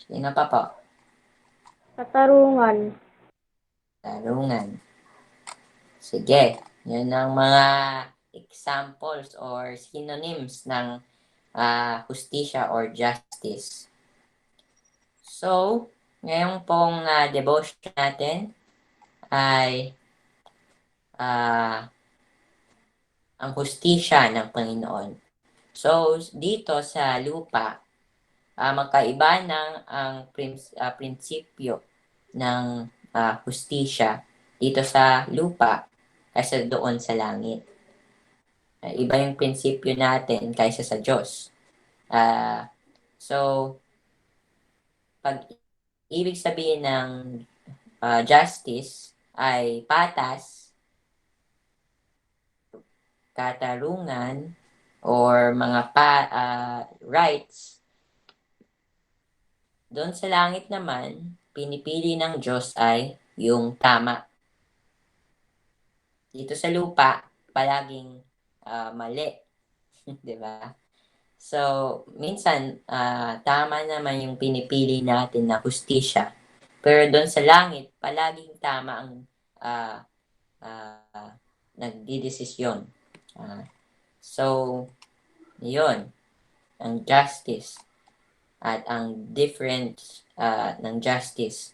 Sino pa po? Katarungan. Tarungan. Sige, yan ang mga examples or synonyms ng hustisya or justice. So, ngayon pong devotion natin ay ang hustisya ng Panginoon. So, dito sa lupa, magkaiba ng ang prinsipyo ng hustisya dito sa lupa kaysa doon sa langit. Iba yung prinsipyo natin kaysa sa Diyos. So, pag ibig sabihin ng justice ay patas, katarungan, or mga rights, doon sa langit naman, pinipili ng Diyos ay yung tama. Dito sa lupa, palaging mali. Diba? So, minsan, tama naman yung pinipili natin na hustisya. Pero doon sa langit, palaging tama ang nagdidesisyon. So, yun, ang justice at ang difference ng justice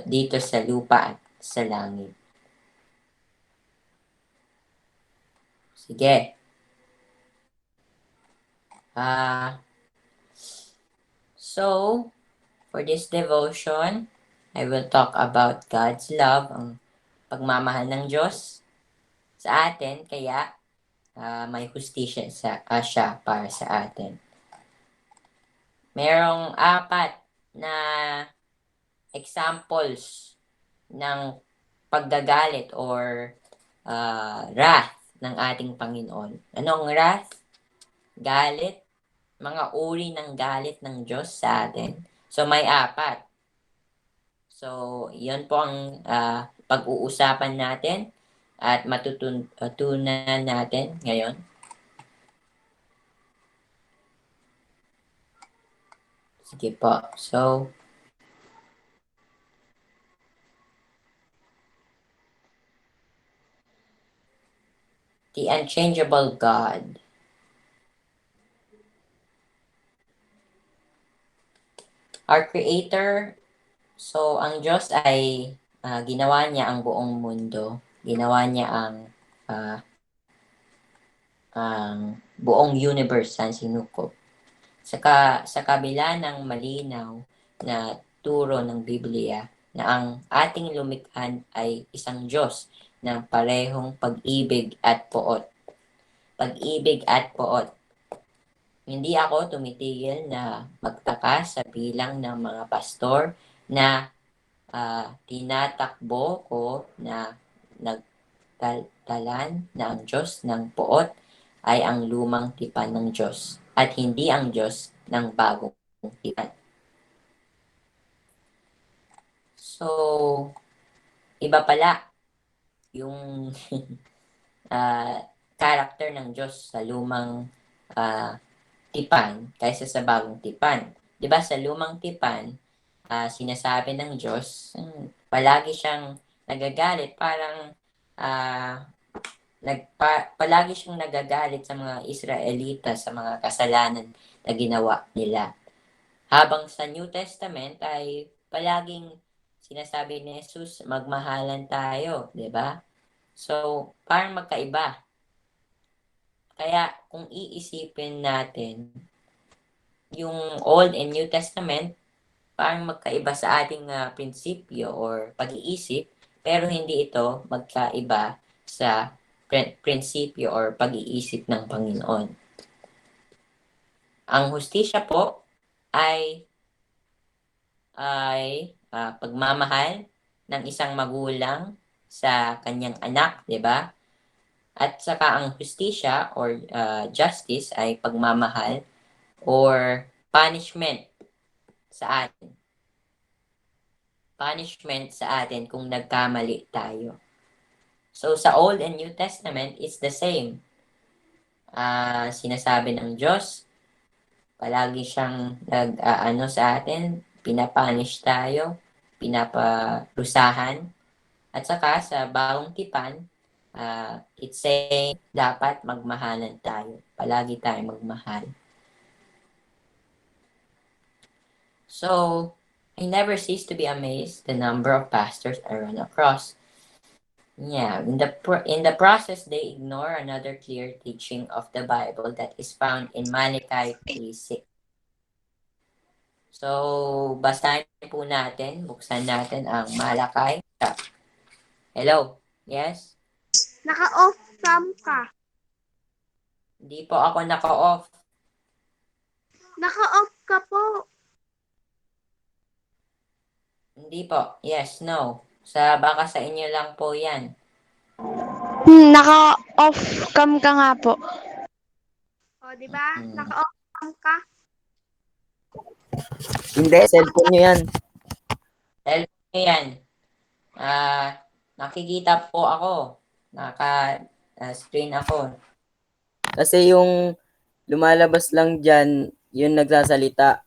dito sa lupa at sa langit. Sige. So, for this devotion, I will talk about God's love, ang pagmamahal ng Diyos sa atin, kaya may hustisya siya para sa atin. Merong 4 na examples ng pagdagalit or wrath ng ating Panginoon. Anong wrath? Galit. Mga uri ng galit ng Diyos sa atin. So, may 4. So, yun po ang pag-uusapan natin at matutunan natin ngayon. Sige po. So, the unchangeable God. Our Creator, so ang Diyos ay ginawa niya ang buong mundo. Ginawa niya ang buong universe ang sinukob. Sa kabila ng malinaw na turo ng Biblia na ang ating lumikhan ay isang Diyos ng parehong pag-ibig at poot. Pag-ibig at poot. Hindi ako tumitigil na magtaka sa bilang ng mga pastor na tinatakbo ko na nagtalan na ang Diyos ng poot ay ang lumang tipan ng Diyos at hindi ang Diyos ng bagong tipan. So, iba pala yung character ng Diyos sa lumang tipan kaysa sa bagong tipan. 'Di ba sa lumang tipan, sinasabi ng Diyos, palagi siyang nagagalit, parang palagi siyang nagagalit sa mga Israelita sa mga kasalanan na ginawa nila. Habang sa New Testament ay palaging sinasabi ni Jesus, magmahalan tayo, di ba? So, parang magkaiba. Kaya, kung iisipin natin, yung Old and New Testament, parang magkaiba sa ating prinsipyo or pag-iisip, pero hindi ito magkaiba sa prinsipyo or pag-iisip ng Panginoon. Ang hustisya po ay pagmamahal ng isang magulang sa kanyang anak, di ba? At saka ang hustisya or justice ay pagmamahal or punishment sa atin. Punishment sa atin kung nagkamali tayo. So sa Old and New Testament, it's the same. Sinasabi ng Diyos, palagi siyang sa atin, pinapunish tayo, pinaparusahan. At saka sa Bagong Tipan, it's saying dapat magmahalan tayo. Palagi tayo magmahal. So, I never cease to be amazed the number of pastors I run across. Yeah, in the process, they ignore another clear teaching of the Bible that is found in Malachi 3:6. So, basahin po natin, buksan natin ang Malachi. Hello? Yes? Naka-off cam ka. Hindi po ako naka-off. Naka-off ka po. Hindi po. Yes, no. Baka sa inyo lang po yan. Naka-off cam ka nga po. O, di ba? Naka-off cam ka. Hindi, cellphone nyo yan. Ayan. Nakikita po ako. Naka-screen ako. Kasi yung lumalabas lang dyan, yung nagsasalita.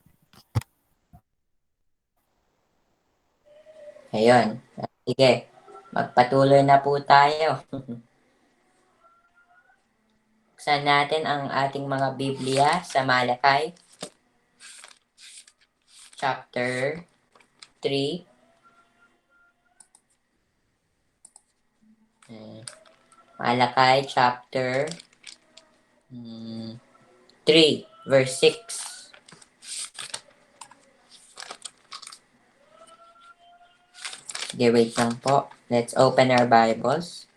Ayun. Sige. Magpatuloy na po tayo. Buksan natin ang ating mga Biblia sa Malachi. Chapter 3. Malachi chapter 3, verse 6. Sige, wait lang po. Let's open our Bibles.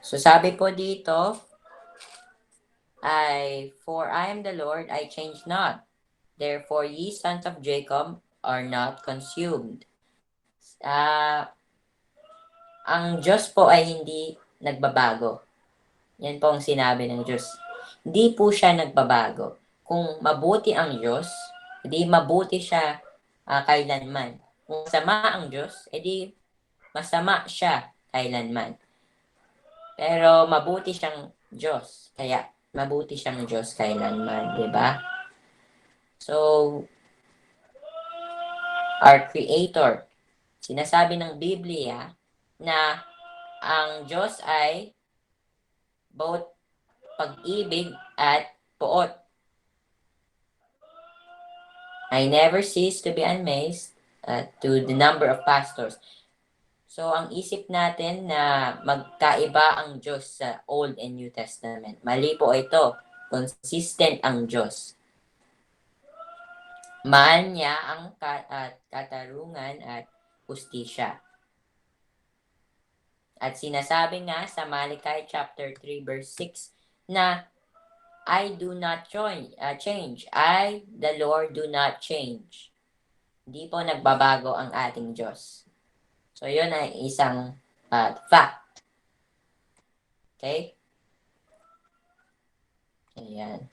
So, sabi po dito, for I am the Lord, I change not. Therefore, ye sons of Jacob are not consumed. Ang Diyos po ay hindi nagbabago. Yan po ang sinabi ng Diyos. Hindi po siya nagbabago. Kung mabuti ang Diyos, edi mabuti siya kailanman. Kung masama ang Diyos, edi masama siya kailanman. Pero mabuti siyang Diyos. Kaya mabuti siyang Diyos kailanman, di ba? So, our Creator, sinasabi ng Biblia na ang Diyos ay both pag-ibig at puot. I never cease to be amazed to the number of pastors. So, ang isip natin na magkaiba ang Diyos sa Old and New Testament. Mali po ito. Consistent ang Diyos. Mahal niya ang katarungan at hustisya. At sinasabi nga sa Malachi chapter 3 verse 6 na I do not change. I, the Lord, do not change. Hindi po nagbabago ang ating Diyos. So, yun ay isang fact. Okay? Ayan.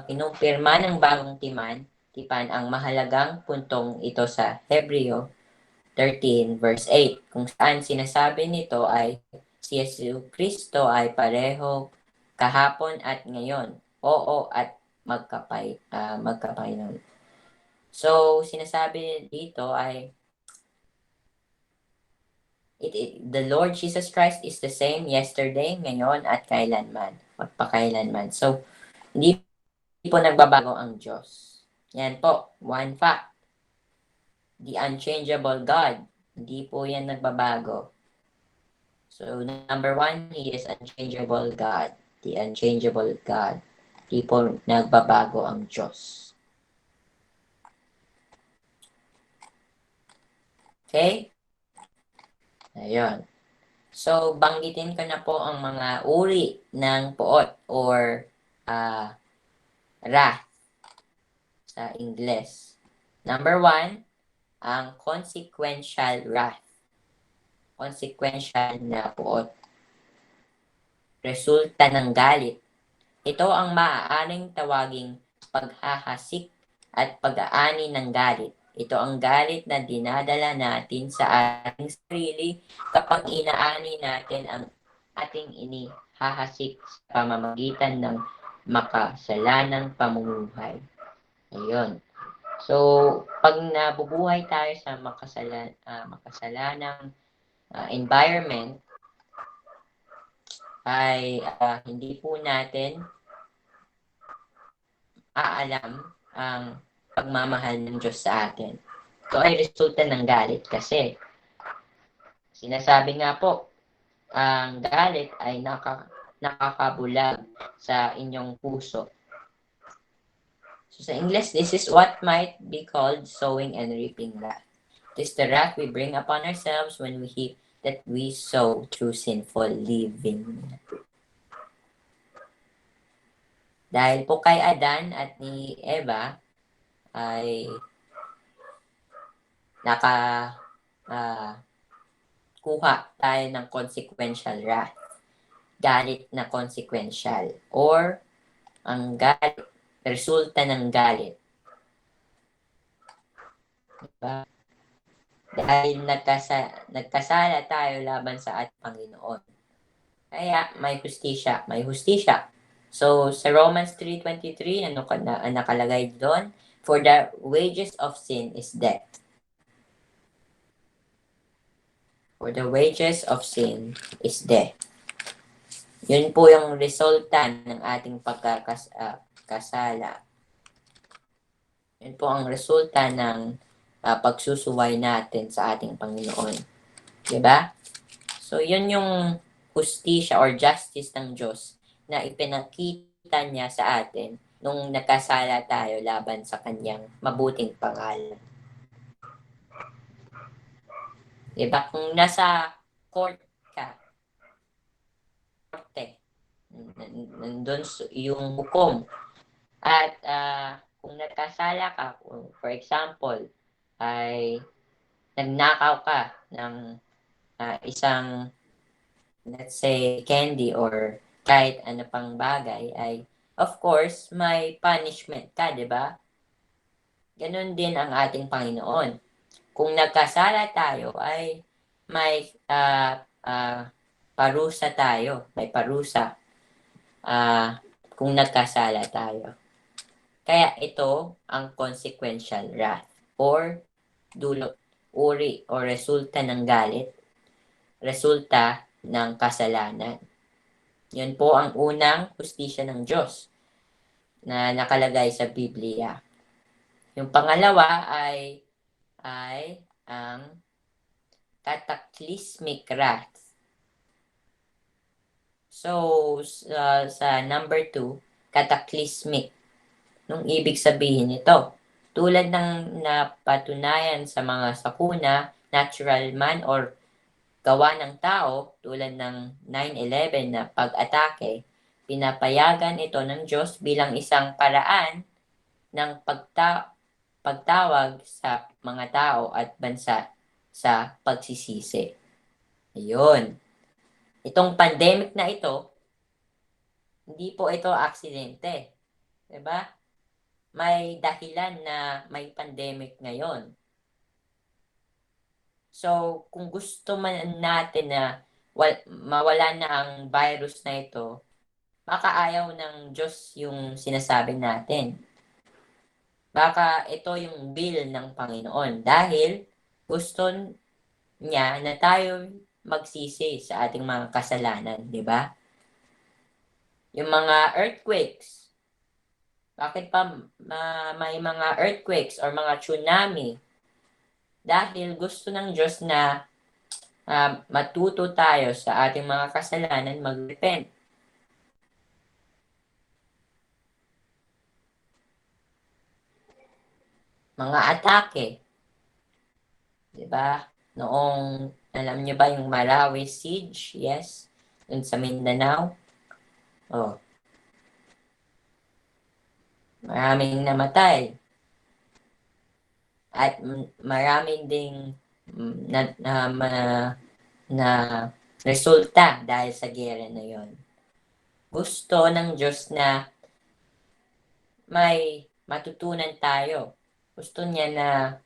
Kinumpirma ng Bagong Tipan ang mahalagang puntong ito sa Hebreo 13 verse 8, kung saan sinasabi nito ay si Yesu Kristo ay pareho kahapon at ngayon. Oo at magkapailan. So, sinasabi dito ay the Lord Jesus Christ is the same yesterday, ngayon, at kailanman. Magpakailanman. So, Hindi po nagbabago ang Diyos. Yan po, one fact. The unchangeable God. Hindi po yan nagbabago. So, number 1, He is unchangeable God. The unchangeable God. Hindi po nagbabago ang Diyos. Okay? Ayun. So, banggitin ko na po ang mga uri ng puot or wrath sa Ingles. Number 1, ang consequential wrath. Consequential na puot. Resulta ng galit. Ito ang maaaring tawaging paghahasik at pag-aani ng galit. Ito ang galit na dinadala natin sa ating sarili kapag inaani natin ang ating inihahasik sa pamamagitan ng makasalanang pamumuhay. Ayun. So, pag nabubuhay tayo sa makasalanang environment, ay hindi po natin aalam ang pagmamahal ng Diyos sa atin. Ito ay resulta ng galit kasi sinasabi nga po, ang galit ay nakakabulag sa inyong puso. So sa English, this is what might be called sowing and reaping wrath. It is the wrath we bring upon ourselves when we heap that we sow through sinful living. Dahil po kay Adan at ni Eva ay kuha tayo ng consequential wrath. Galit na consequential. Or ang galit, resulta ng galit. Diba? Dahil nagkasala tayo laban sa ating Panginoon. Kaya may hustisya. May hustisya. So, sa Romans 3:23, ano nakalagay doon? For the wages of sin is death. For the wages of sin is death. Yun po yung resulta ng ating pagkakasala. Yun po ang resulta ng pagsusuway natin sa ating Panginoon. Diba? So, yun yung hustisya or justice ng Diyos na ipinakita niya sa atin nung nakasala tayo laban sa kanyang mabuting pangalan. Diba? Kung nasa korte, nandun yung hukom. At kung nagkasala ka, for example, ay nagnakaw ka ng isang, let's say, candy or kahit ano pang bagay, ay of course, may punishment ka, di ba? Ganon din ang ating Panginoon. Kung nagkasala tayo, ay may parusa tayo. May parusa kung nagkasala tayo. Kaya ito ang consequential wrath or dulot, uri o resulta ng galit, resulta ng kasalanan. Yun po ang unang hustisya ng Diyos na nakalagay sa Biblia. Yung pangalawa ay ang cataclysmic wrath. So, sa number 2, cataclysmic. Nung ibig sabihin nito, tulad ng napatunayan sa mga sakuna, natural man or gawa ng tao, tulad ng 9/11 na pag-atake, pinapayagan ito ng Diyos bilang isang paraan ng pagtawag sa mga tao at bansa sa pagsisisi. Ayun. Itong pandemic na ito, hindi po ito aksidente. Diba? May dahilan na may pandemic ngayon. So, kung gusto man natin na mawala na ang virus na ito, baka ayaw ng Diyos yung sinasabi natin. Baka ito yung will ng Panginoon dahil gusto niya na tayo magsisi sa ating mga kasalanan, di ba? Yung mga earthquakes, Bakit pa may mga earthquakes or mga tsunami? Dahil gusto ng Diyos na matuto tayo sa ating mga kasalanan, mag-repent. Mga atake. Diba? Noong, alam niyo ba yung Marawi siege? Yes. Dun sa Mindanao. Oh. Maraming namatay. At maraming ding na resulta dahil sa gera na yon. Gusto ng Diyos na may matutunan tayo. Gusto niya na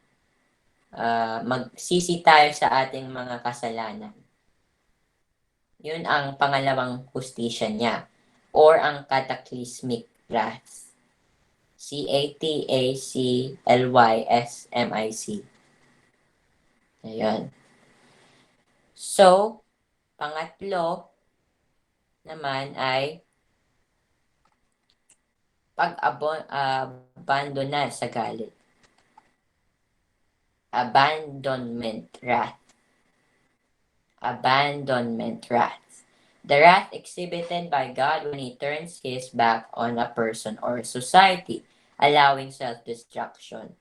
magsisi tayo sa ating mga kasalanan. Yun ang pangalawang hustisya niya or ang cataclysmic wrath. CATACLYSMIC. Ayan. So, pangatlo naman ay pag-abandona sa galit. Abandonment wrath. Abandonment wrath. The wrath exhibited by God when He turns His back on a person or society, allowing self-destruction.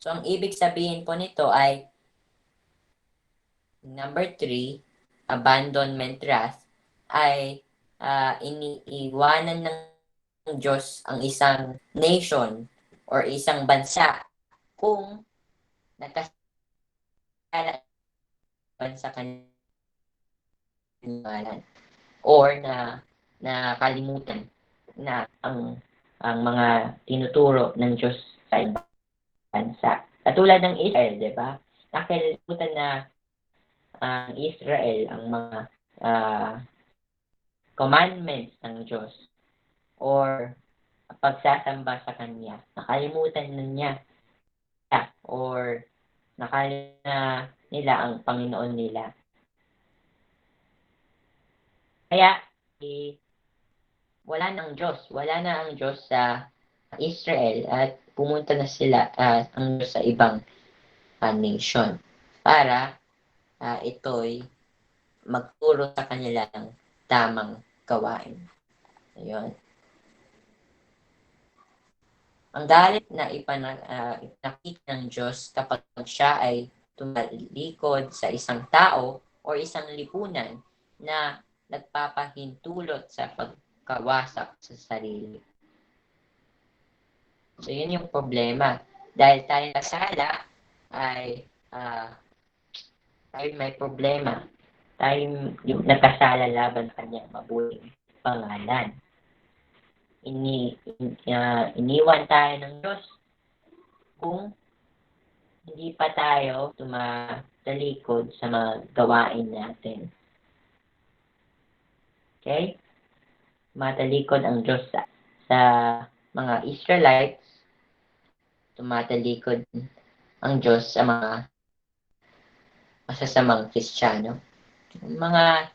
So, ang ibig sabihin po nito ay number 3, abandonment wrath, ay iniiwanan ng Diyos ang isang nation or isang bansa kung nakasala sa kanilang or nakalimutan na ang mga tinuturo ng Diyos sa ibang bansa. Katulad ng Israel, di ba? Nakalimutan na ang Israel ang mga commandments ng Diyos or pagsasamba sa Kanya. Nakalimutan na niya or nakalimutan nila ang Panginoon nila. Kaya, wala na ang Diyos sa Israel at pumunta na sila ang Diyos sa ibang nation para ito'y magturo sa kanila ng tamang gawain. Ayun. Ang galit na ipinakita ng Diyos kapag siya ay tumalikod sa isang tao o isang lipunan na nagpapahintulot sa pagkawasak sa sarili. So, yun yung problema. Dahil tayo nasala, ay tayo may problema. Tayo yung nakasala laban sa kanyang mabuting pangalan. Iniwan tayo ng Diyos kung hindi pa tayo tumatalikod sa mga gawain natin. Okay? Tumatalikod ang Diyos sa mga Israelites. Tumatalikod ang Diyos sa mga masasamang Kristiyano. Mga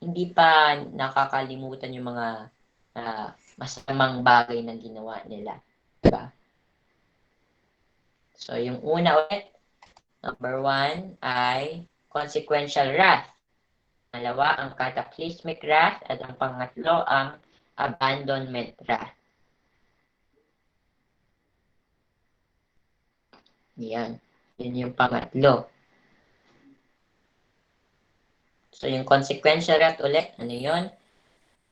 hindi pa nakakalimutan yung mga masamang bagay na ginawa nila. Diba? So, yung una ulit, number 1 ay consequential wrath. Pangalawa, ang cataclysmic wrath. At ang pangatlo, ang abandonment wrath. Yan. Yun yung pangatlo. So, yung consequential wrath ulit, ano yun?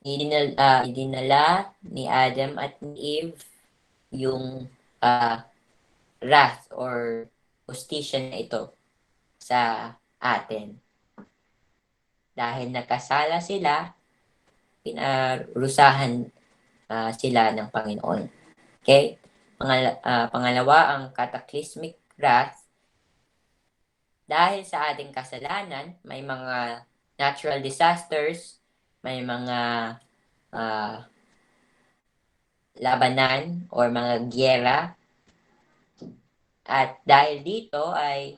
Idinala ni Adam at ni Eve yung wrath or hustisya na ito sa atin. Dahil nakasala sila, pinarusahan sila ng Panginoon. Okay? Pangalawa, ang cataclysmic wrath. Dahil sa ating kasalanan, may mga natural disasters, may mga labanan or mga gyera. At dahil dito ay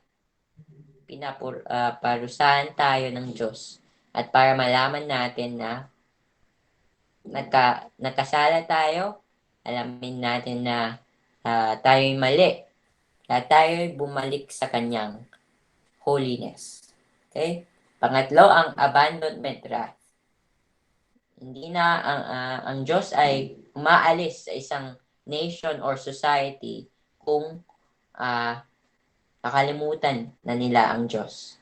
pinaparusahan tayo ng Diyos. At para malaman natin na nakasala tayo alamin natin na tayo'y mali. Kaya tayo'y bumalik sa kanyang holiness. Okay? Pangatlo, ang abandonment wrath. Hindi na ang Diyos ay umaalis sa isang nation or society kung nakalimutan na nila ang Diyos.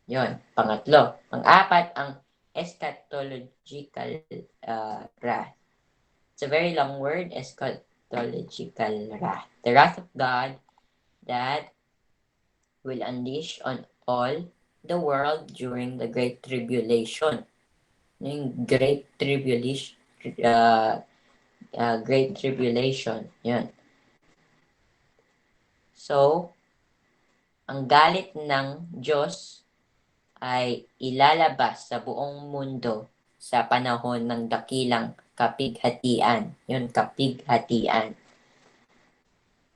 Yon, pangatlo. Pang-apat, ang eschatological wrath. It's a very long word, eschatological wrath. The wrath of God that will unleash on all the world during the Great Tribulation. Yung Great Tribulation, Great Tribulation, yun. So, ang galit ng Diyos ay ilalabas sa buong mundo sa panahon ng dakilang kapighatian. Yun, kapighatian.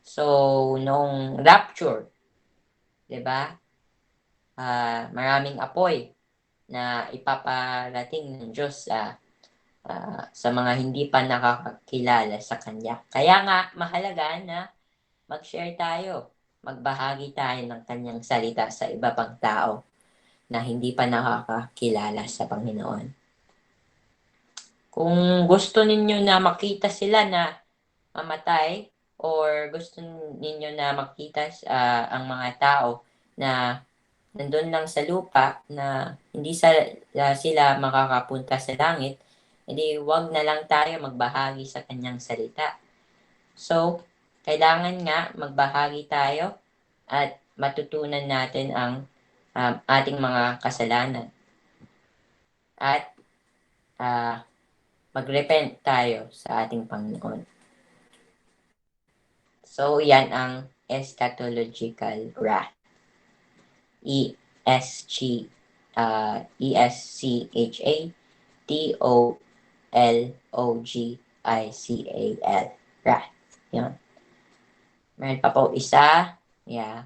So, nung rapture, 'di ba? Maraming apoy na ipaparating ng Diyos sa mga hindi pa nakakakilala sa Kanya. Kaya nga, mahalaga na mag-share tayo, magbahagi tayo ng Kanyang salita sa iba pang tao na hindi pa nakakakilala sa Panginoon. Kung gusto ninyo na makita sila na mamatay, or gusto ninyo na makita ang mga tao na nandun lang sa lupa, na hindi sila makakapunta sa langit, hindi wag na lang tayo magbahagi sa Kanyang salita. So, kailangan nga magbahagi tayo at matutunan natin ang ating mga kasalanan. At mag-repent tayo sa ating Panginoon. So, yan ang eschatological wrath. eschatological. Wrath. Yan. Meron pa po isa. Yeah.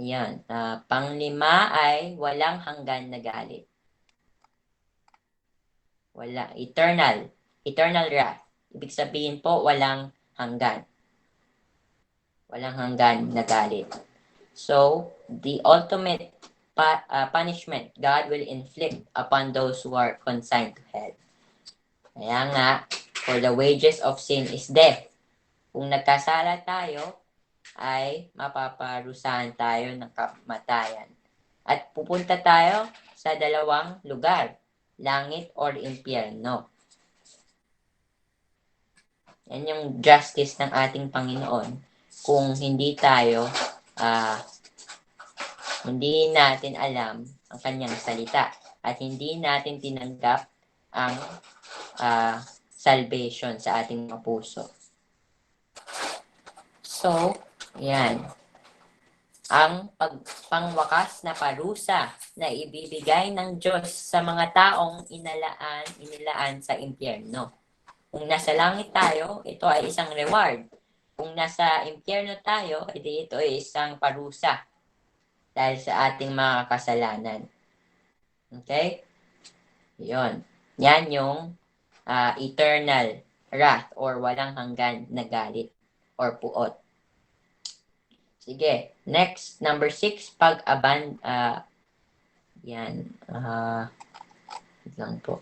Yan. Panglima ay walang hanggan na galit. Eternal wrath. Ibig sabihin po, walang hanggan. Walang hanggan na galit. So, the ultimate punishment God will inflict upon those who are consigned to hell. Kaya nga, for the wages of sin is death. Kung nagkasala tayo, ay mapaparusahan tayo ng kamatayan. At pupunta tayo sa dalawang lugar, langit or impyerno. Yan yung justice ng ating Panginoon. Kung hindi natin alam ang Kanyang salita at hindi natin tinanggap ang salvation sa ating mga puso. So, yan. Ang pangwakas na parusa na ibibigay ng Diyos sa mga taong inilaan sa impyerno. Kung nasa langit tayo, ito ay isang reward. Kung nasa impyerno tayo, ito ay isang parusa dahil sa ating mga kasalanan. Okay? Yun. Yan yung eternal wrath or walang hanggan na galit or puot. Sige. Next, number 6, yan. Lang po.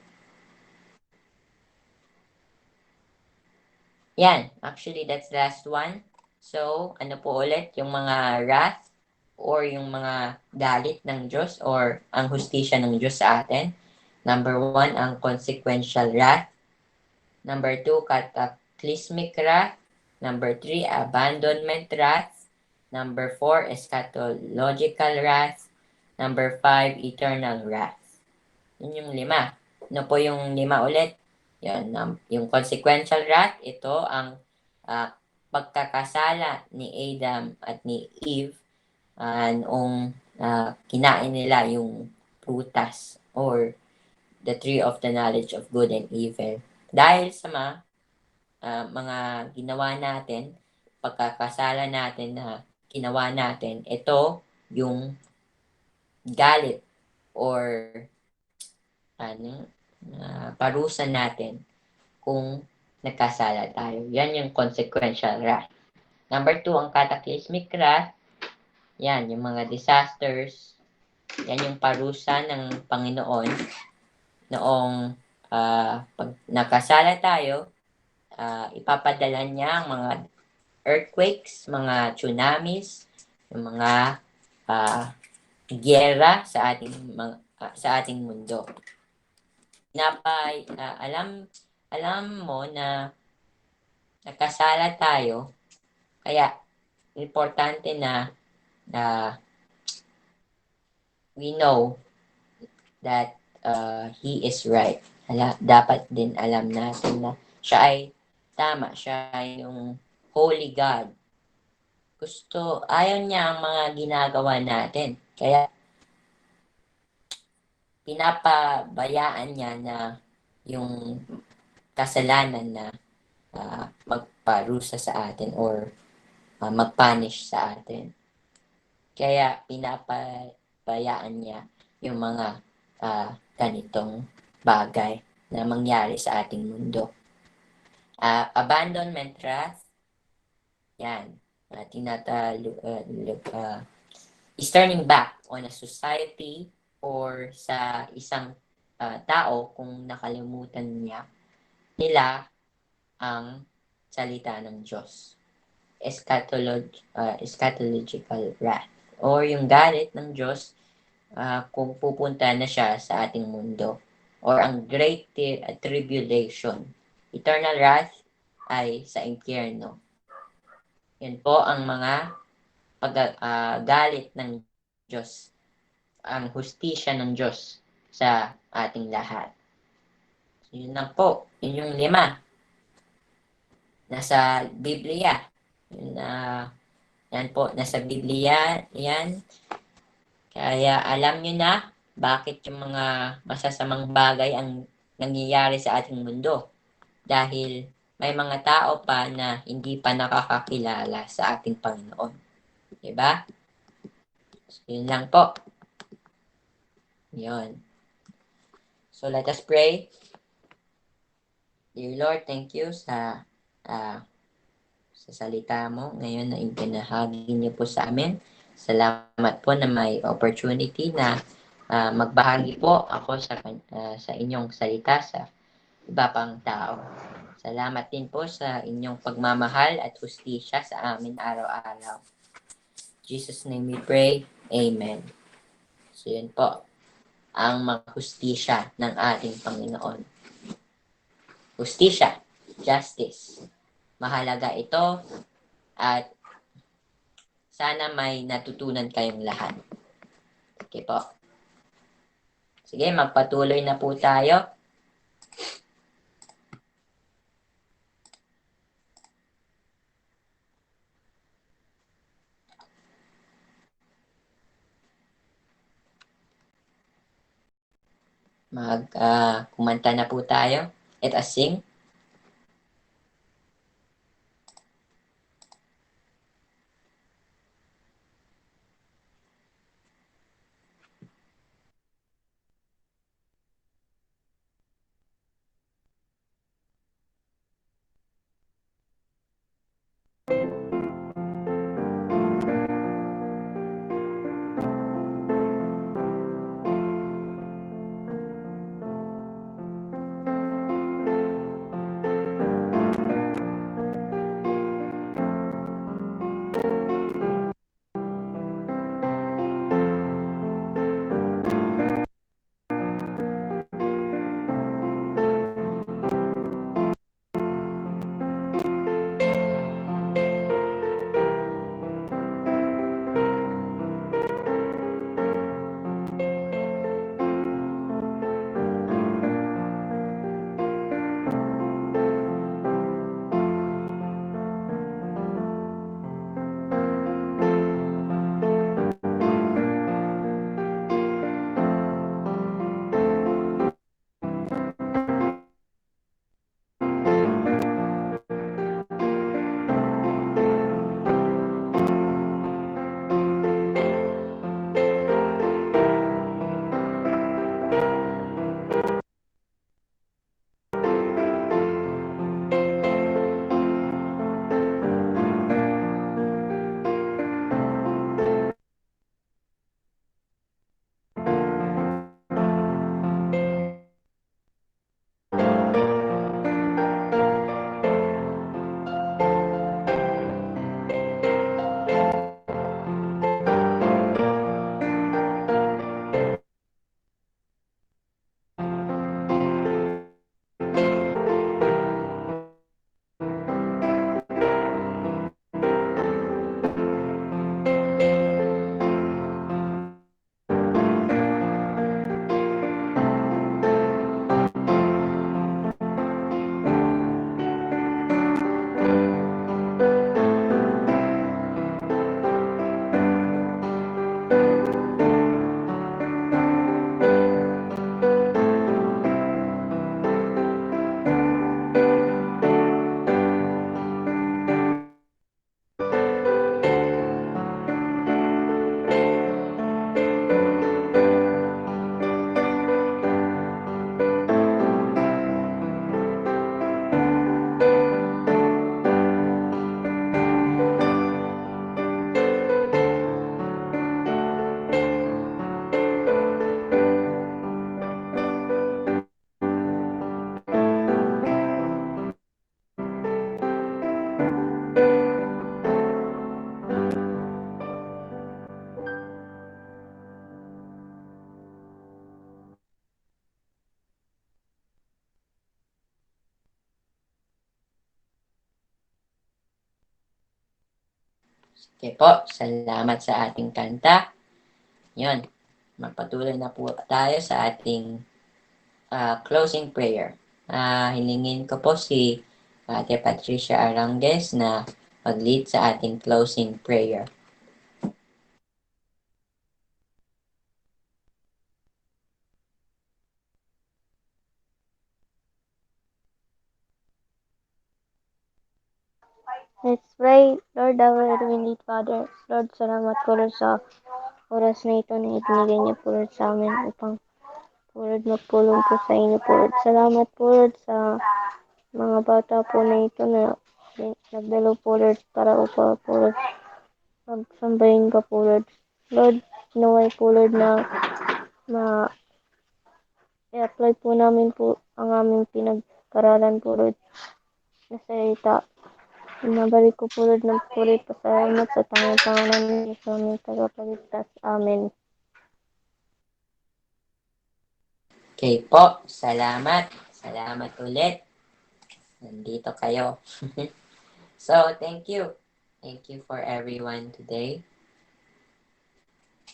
Yan. Actually, that's the last one. So, ano po ulit? Yung mga wrath or yung mga galit ng Diyos or ang hustisya ng Diyos sa atin. Number 1, ang consequential wrath. Number 2, cataclysmic wrath. Number 3, abandonment wrath. Number 4, eschatological wrath. Number 5, eternal wrath. Yun yung 5. Ano po yung 5 ulit? Yan, yung consequential wrath, ito ang pagkakasala ni Adam at ni Eve noong kinain nila yung prutas or the tree of the knowledge of good and evil. Dahil sa mga ginawa natin, pagkakasala natin na ginawa natin, ito yung galit or parusa natin kung nagkasala tayo. Yan yung consequential wrath. Number 2, ang cataclysmic wrath. Yan, yung mga disasters. Yan yung parusa ng Panginoon noong pag nakasala tayo, ipapadala niya ang mga earthquakes, mga tsunamis, yung mga giyera sa ating mundo. Alam mo na nakasala tayo, kaya importante na we know that He is right. Dapat din alam natin na siya ay tama, siya ay yung Holy God. Ayaw niya ang mga ginagawa natin. Kaya pinapabayaan niya na yung kasalanan na magparusa sa atin or magpunish sa atin. Kaya pinapabayaan niya yung mga ganitong bagay na mangyari sa ating mundo. Abandonment wrath, yan, is turning back on a society or sa isang tao kung nakalimutan nila ang salita ng Diyos. Eschatological wrath, or yung galit ng Diyos kung pupunta na siya sa ating mundo, or ang great tribulation. Eternal wrath ay sa impyerno. Yan po ang mga galit ng Diyos, ang hustisya ng Diyos sa ating lahat. Yun lang po. Yun yung 5. Nasa Biblia. Yan po, nasa Biblia. Yan. Kaya alam nyo na bakit yung mga masasamang bagay ang nangyayari sa ating mundo. Dahil may mga tao pa na hindi pa nakakakilala sa ating Panginoon. Diba? So, yun lang po. Yun. So, let us pray. Dear Lord, thank you sa salita mo ngayon na ibinahagi niyo po sa amin. Salamat po na may opportunity na magbahagi po ako sa inyong salita sa iba pang tao. Salamat din po sa inyong pagmamahal at hustisya sa amin araw-araw. In Jesus' name we pray. Amen. So yun po, ang maghustisya ng ating Panginoon. Hustisya, justice. Mahalaga ito at sana may natutunan kayong lahat. Okay po. Sige, magpatuloy na po tayo. Kumanta na po tayo. Let us sing. Sige po, salamat sa ating kanta. Yun, magpatuloy na po tayo sa ating closing prayer. Hilingin ko po si Ate Patricia Arangues na mag-lead sa ating closing prayer. Let's pray. Lord, our Heavenly Father, Lord, salamat po Lord sa oras na ito na ibinigay niyo po Lord sa amin upang po Lord magpulong po sa inyo po Lord. Salamat po Lord sa mga bata po na ito na nagdalo po Lord para upang po Lord magsambahin ka po Lord. Lord, naway po Lord na i-apply po namin po ang aming pinag-aralan po Lord na salita. Nabalik ko po Lord ng puri pasalamat sa tanging pangalan ni sa aming tagapagligtas. Amen. Okay po, salamat. Salamat ulit. Nandito kayo. So, thank you. Thank you for everyone today.